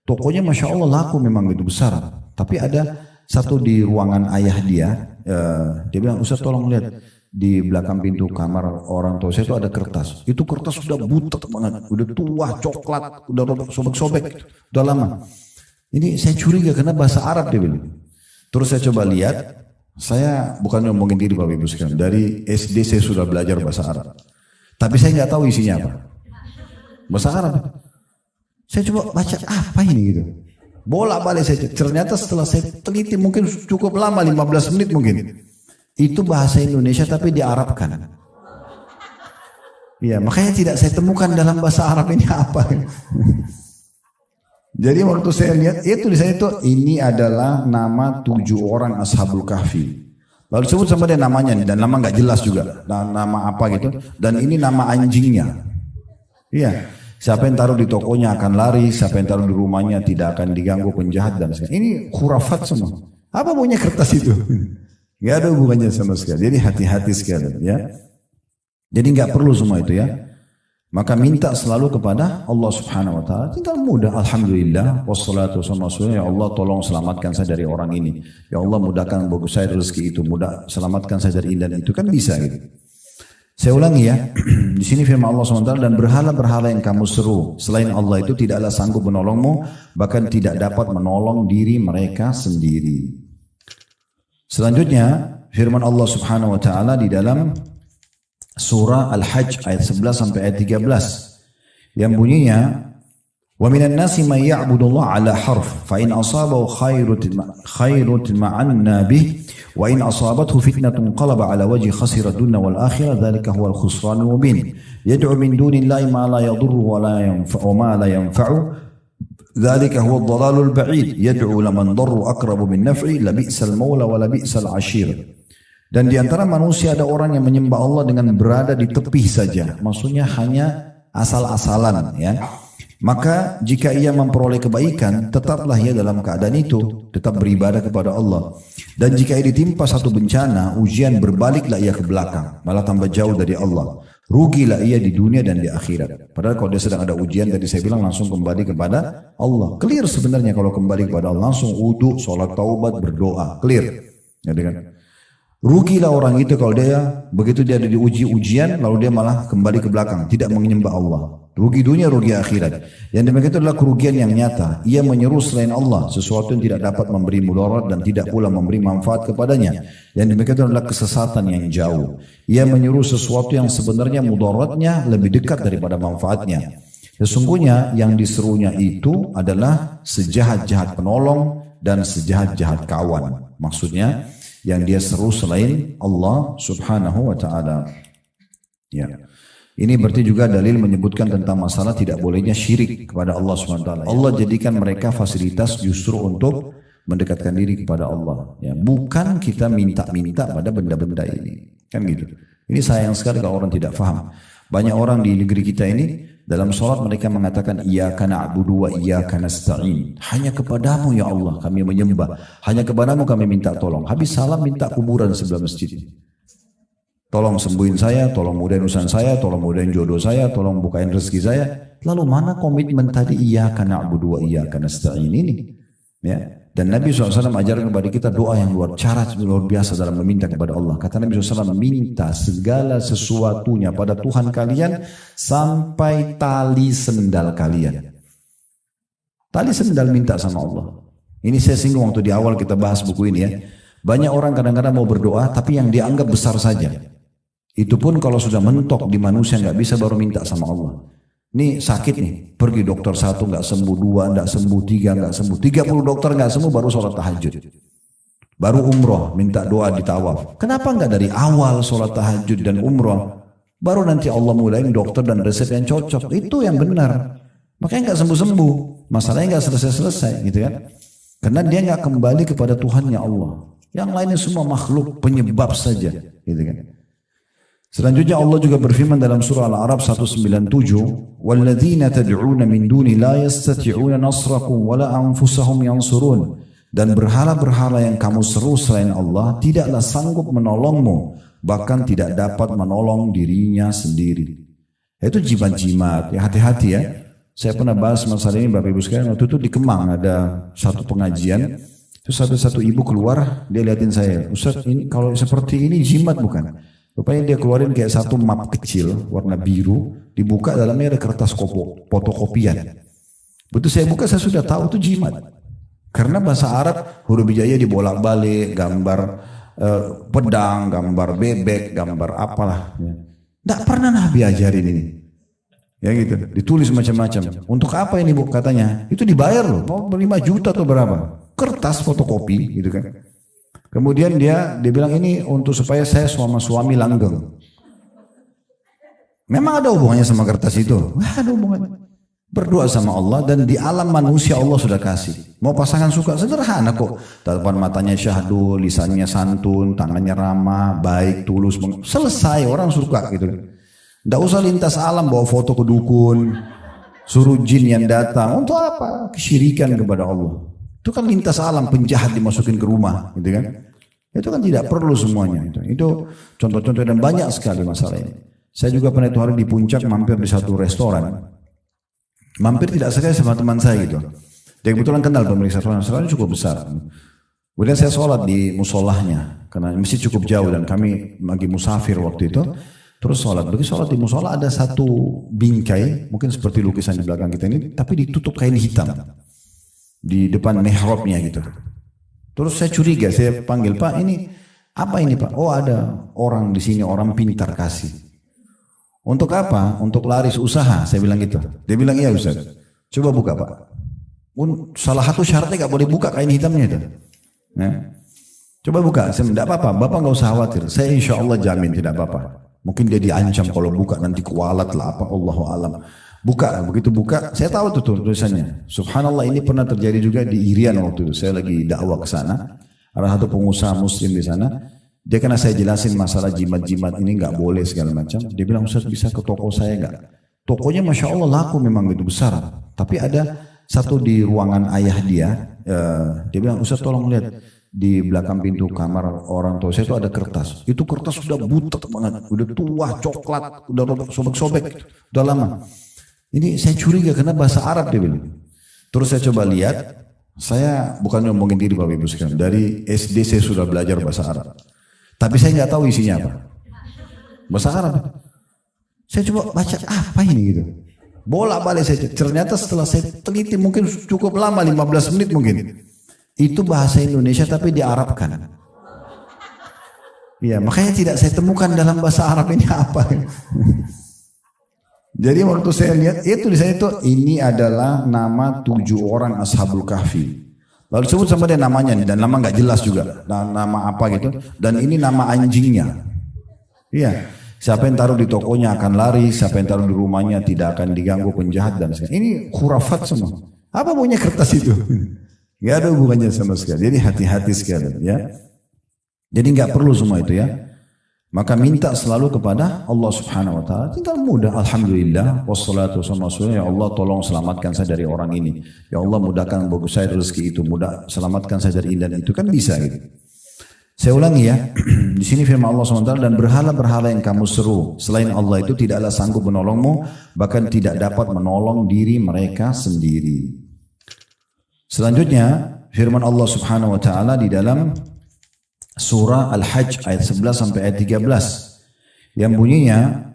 Tokonya Masya Allah laku memang gitu besar. Tapi ada satu di ruangan ayah dia. Dia bilang, Ustaz tolong lihat. Di belakang pintu kamar orang tua saya itu ada kertas. Itu kertas sudah butek banget. Udah tua, coklat, udah sobek-sobek. Udah lama. Ini saya curiga karena bahasa Arab dia bilang. Terus saya coba lihat. Saya bukan ngomongin diri Bapak Ibu sekalian. Dari SD saya sudah belajar bahasa Arab. Tapi saya nggak tahu isinya apa. Bahasa Arab. Saya coba baca apa ini gitu. Bolak-balik saya cek. Ternyata setelah saya teliti mungkin cukup lama 15 menit mungkin. Itu bahasa Indonesia tapi diarabkan. Ya, makanya tidak saya temukan dalam bahasa Arab ini apa. Jadi waktu saya lihat, tulisannya itu ini adalah nama 7 orang Ashabul Kahfi. Lalu disebut sama dia namanya dan nama nggak jelas juga, nama apa gitu. Dan ini nama anjingnya. Iya, siapa yang taruh di tokonya akan lari, siapa yang taruh di rumahnya tidak akan diganggu penjahat dan sebagainya. Ini khurafat semua. Apa punya kertas itu? Gak ada hubungannya sama sekali. Jadi hati-hati sekali ya. Jadi nggak perlu semua itu ya. Maka minta selalu kepada Allah Subhanahu wa taala. Tinggal mudah, alhamdulillah, wassalatu wassalamu, ya Allah tolong selamatkan saya dari orang ini. Ya Allah mudahkan bagi saya rezeki itu, selamatkan saya dari ini dan itu, kan bisa gitu. Saya ulangi ya. Di sini firman Allah SWT, dan berhala-berhala yang kamu seru selain Allah itu tidaklah sanggup menolongmu, bahkan tidak dapat menolong diri mereka sendiri. Selanjutnya firman Allah Subhanahu wa taala di dalam surah Al-Hajj ayat 11 sampai ayat 13 yang bunyinya, wa minan nasi may ya'budullah ala harf fa in asabahu khairun ma'anna bih wa in asabathu fitnatun qalaba ala wajhi khasira dunya wal akhirah dzalika huwal khusranul mubin yad'u min dunillahi ma la yadurruhu wa la yanfa'u ma la yanfa'u ذلك هو الضلال البعيد يدعو لمن ضر أقرب من نفعه لبئس المولى ولبئس العشير. Dan di antara manusia ada orang yang menyembah Allah dengan berada di tepi saja, maksudnya hanya asal-asalan ya. Maka jika ia memperoleh kebaikan, tetaplah ia dalam keadaan itu, tetap beribadah kepada Allah. Dan jika ia ditimpa satu bencana, ujian, berbaliklah ia ke belakang, malah tambah jauh dari Allah. Rugilah ia di dunia dan di akhirat. Padahal kalau dia sedang ada ujian, tadi saya bilang langsung kembali kepada Allah. Clear sebenarnya kalau kembali kepada Allah, langsung wudu, sholat taubat, berdoa, clear. Ya, kan? Rugilah orang itu kalau dia begitu dia ada di ujian, lalu dia malah kembali ke belakang, tidak menyembah Allah. Rugi dunia, rugi akhirat. Yang demikian itu adalah kerugian yang nyata. Ia menyeru selain Allah sesuatu yang tidak dapat memberi mudarat dan tidak pula memberi manfaat kepadanya. Yang demikian itu adalah kesesatan yang jauh. Ia menyeru sesuatu yang sebenarnya mudaratnya lebih dekat daripada manfaatnya. Sesungguhnya yang diserunya itu adalah sejahat-jahat penolong dan sejahat-jahat kawan. Maksudnya yang dia seru selain Allah Subhanahu wa taala. Ya. Ini berarti juga dalil menyebutkan tentang masalah tidak bolehnya syirik kepada Allah SWT. Allah jadikan mereka fasilitas justru untuk mendekatkan diri kepada Allah. Ya, bukan kita minta-minta pada benda-benda ini. Kan gitu. Ini sayang sekali kalau orang tidak faham. Banyak orang di negeri kita ini, dalam sholat mereka mengatakan, Iyyaka na'budu wa iyyaka nasta'in. Hanya kepadamu ya Allah kami menyembah. Hanya kepadamu kami minta tolong. Habis salam minta kuburan sebelah masjid. Tolong sembuhin saya, tolong mudahin urusan saya, tolong mudahin jodoh saya, tolong bukain rezeki saya. Lalu mana komitmen tadi iyyaka na'budu wa iyyaka nasta'in ini? Ya. Dan Nabi SAW ajarkan kepada kita doa yang luar biasa dalam meminta kepada Allah. Kata Nabi SAW, minta segala sesuatunya pada Tuhan kalian sampai tali sendal kalian. Tali sendal minta sama Allah. Ini saya singgung waktu di awal kita bahas buku ini ya. Banyak orang kadang-kadang mau berdoa tapi yang dianggap besar saja. Itu pun kalau sudah mentok di manusia nggak bisa baru minta sama Allah. Ini sakit nih, pergi dokter 1 nggak sembuh, 2 nggak sembuh, 3 nggak sembuh, 30 dokter nggak sembuh baru sholat tahajud. Baru umroh minta doa di tawaf. Kenapa nggak dari awal sholat tahajud dan umroh? Baru nanti Allah mulain dokter dan resep yang cocok. Itu yang benar. Makanya nggak sembuh-sembuh, masalahnya nggak selesai-selesai gitu kan? Karena dia nggak kembali kepada Tuhannya Allah. Yang lainnya semua makhluk penyebab saja, gitu kan? Selanjutnya Allah juga berfirman dalam surah Al-A'raf 197, "Walladzina tad'una min duni la yastati'una nasrakum wala anfusahum yansurun." Dan berhala-berhala yang kamu seru selain Allah tidaklah sanggup menolongmu, bahkan tidak dapat menolong dirinya sendiri. Itu jimat-jimat, ya hati-hati ya. Saya pernah bahas masalah ini Bapak Ibu sekalian, waktu itu di Kemang ada satu pengajian, terus satu ibu keluar, dia liatin saya, "Ustaz, ini kalau seperti ini jimat bukan?" Rupanya dia keluarin kayak satu map kecil warna biru, dibuka dalamnya ada kertas fotokopian. Betul saya buka saya sudah tahu itu jimat. Karena bahasa Arab huruf hijaiyah dibolak-balik, gambar pedang, gambar bebek, gambar apalah. Tidak pernah Nabi ajarin ini. Ya gitu, ditulis macam-macam. Untuk apa ini Bu katanya? Itu dibayar loh, mau 5 juta atau berapa? Kertas fotokopi gitu kan. Kemudian dia bilang ini untuk supaya saya suami langgeng. Memang ada hubungannya sama kertas itu? Wah, ada hubungannya. Berdoa sama Allah dan di alam manusia Allah sudah kasih. Mau pasangan suka sederhana kok. Tatapan matanya syahdu, lisannya santun, tangannya ramah, baik, tulus. Selesai orang suka gitu. Tidak usah lintas alam bawa foto ke dukun, suruh jin yang datang. Untuk apa? Kesyirikan kepada Allah. Itu kan lintas alam, penjahat dimasukin ke rumah, gitu kan? Itu kan tidak perlu semuanya. Itu contoh-contoh dan banyak sekali masalah ini. Saya juga pernah itu hari di puncak mampir di satu restoran. Mampir tidak sekali sama teman saya gitu. Dia kebetulan kenal pemilik restoran cukup besar. Kemudian saya sholat di musolahnya karena masjid cukup jauh dan kami lagi musafir waktu itu. Terus sholat. Begitu sholat di musola ada satu bingkai, mungkin seperti lukisan di belakang kita ini, tapi ditutup kain hitam. Di depan mihrabnya gitu. Terus saya curiga, saya panggil, "Pak, ini apa ini Pak?" "Oh, ada orang di sini, orang pintar kasih." "Untuk apa?" "Untuk laris usaha." Saya bilang gitu. Dia bilang, "Iya Ustaz." "Coba buka Pak." Salah satu syaratnya gak boleh buka kain hitamnya itu. Nah, coba buka. Saya bilang, "Tidak apa-apa, Bapak gak usah khawatir. Saya insya Allah jamin tidak apa-apa." Mungkin dia diancam kalau buka nanti kualat lah apa, Allahu alam. Buka, begitu buka, saya tahu tuh tulisannya. Subhanallah, ini pernah terjadi juga di Irian waktu itu. Saya lagi dakwah ke sana. Ada satu pengusaha muslim di sana. Dia karena saya jelasin masalah jimat-jimat ini nggak boleh segala macam. Dia bilang, "Ustaz bisa ke toko saya nggak?" Tokonya Masya Allah laku memang gitu besar. Tapi ada satu di ruangan ayah dia. Dia bilang, "Ustaz tolong lihat di belakang pintu kamar orang tua saya itu ada kertas. Itu kertas sudah butek banget, udah tua, coklat, udah sobek-sobek, udah lama." Ini saya curiga karena bahasa Arab dia bilang. Terus saya coba lihat, saya bukan ngomongin diri Bapak Ibu sekalian. Dari SD saya sudah belajar bahasa Arab. Tapi saya nggak tahu isinya apa. Bahasa Arab. Saya coba baca apa ini gitu. Bolak-balik saya cek. Ternyata setelah saya teliti mungkin cukup lama 15 menit mungkin. Itu bahasa Indonesia tapi diarabkan. Ya, makanya tidak saya temukan dalam bahasa Arab ini apa. Jadi waktu saya lihat tulisannya itu ini adalah nama 7 orang Ashabul Kahfi. Lalu disebut sama dia namanya dan nama nggak jelas juga, nama apa gitu. Dan ini nama anjingnya. Iya, siapa yang taruh di tokonya akan lari, siapa yang taruh di rumahnya tidak akan diganggu penjahat dan sebagainya. Ini khurafat semua. Apa punya kertas itu? Gak ada hubungannya sama sekali. Jadi hati-hati sekali ya. Jadi nggak perlu semua itu ya. Maka minta selalu kepada Allah Subhanahu wa taala. Tinggal mudah, alhamdulillah, wassalatu wassalamu, ya Allah tolong selamatkan saya dari orang ini. Ya Allah mudahkan bagus saya rezeki itu, selamatkan saya dari ini dan itu kan bisa gitu. Saya ulangi ya. Di sini firman Allah SWT, dan berhala-berhala yang kamu seru selain Allah itu tidaklah sanggup menolongmu, bahkan tidak dapat menolong diri mereka sendiri. Selanjutnya firman Allah Subhanahu wa taala di dalam surah Al-Hajj ayat 11 sampai ayat 13 yang bunyinya,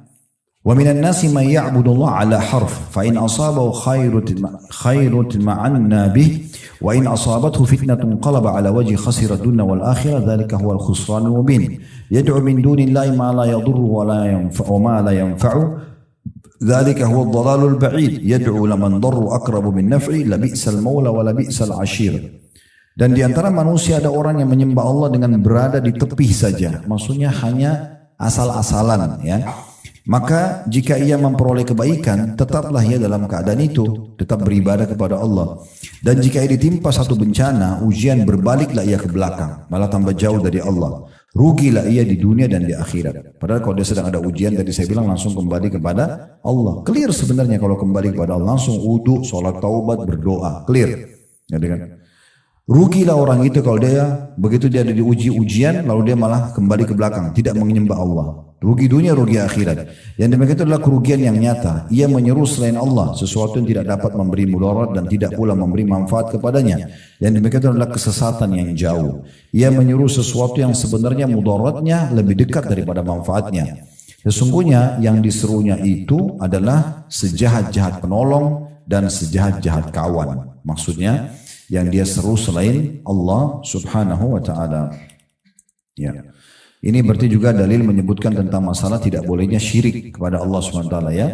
wa minan nasi man ya'budullah ala harf fa in asabahu khairun ma'anna bih wa in asabathu fitnatun qalaba ala wajhi khasira dunya wal akhirah dzalika huwal khusranul mubin yad'u min dunillahi ma la yadurru wa la yanfa'u ma la yanfa'u dzalika huwad dhalalul ba'id yad'u laman darru aqrabu min naf'i la bi'sal mawla wa la bi'sal 'ashir. Dan di antara manusia ada orang yang menyembah Allah dengan berada di tepi saja. Maksudnya hanya asal-asalan ya. Maka jika ia memperoleh kebaikan, tetaplah ia dalam keadaan itu, tetap beribadah kepada Allah. Dan jika ia ditimpa satu bencana, ujian, berbaliklah ia ke belakang, malah tambah jauh dari Allah. Rugilah ia di dunia dan di akhirat. Padahal kalau dia sedang ada ujian, tadi saya bilang langsung kembali kepada Allah. Clear sebenarnya kalau kembali kepada Allah. Langsung wudu, sholat taubat, berdoa. Clear. Ya, kan? Rugilah orang itu kalau dia, begitu dia ada diuji ujian, lalu dia malah kembali ke belakang. Tidak menyembah Allah. Rugi dunia, rugi akhirat. Yang demikian itu adalah kerugian yang nyata. Ia menyeru selain Allah, sesuatu yang tidak dapat memberi mudarat dan tidak pula memberi manfaat kepadanya. Yang demikian itu adalah kesesatan yang jauh. Ia menyuruh sesuatu yang sebenarnya mudaratnya lebih dekat daripada manfaatnya. Sesungguhnya yang diserunya itu adalah sejahat-jahat penolong dan sejahat-jahat kawan. Maksudnya yang dia seru selain Allah subhanahu wa ta'ala. Ya. Ini berarti juga dalil menyebutkan tentang masalah tidak bolehnya syirik kepada Allah subhanahu wa ta'ala ya.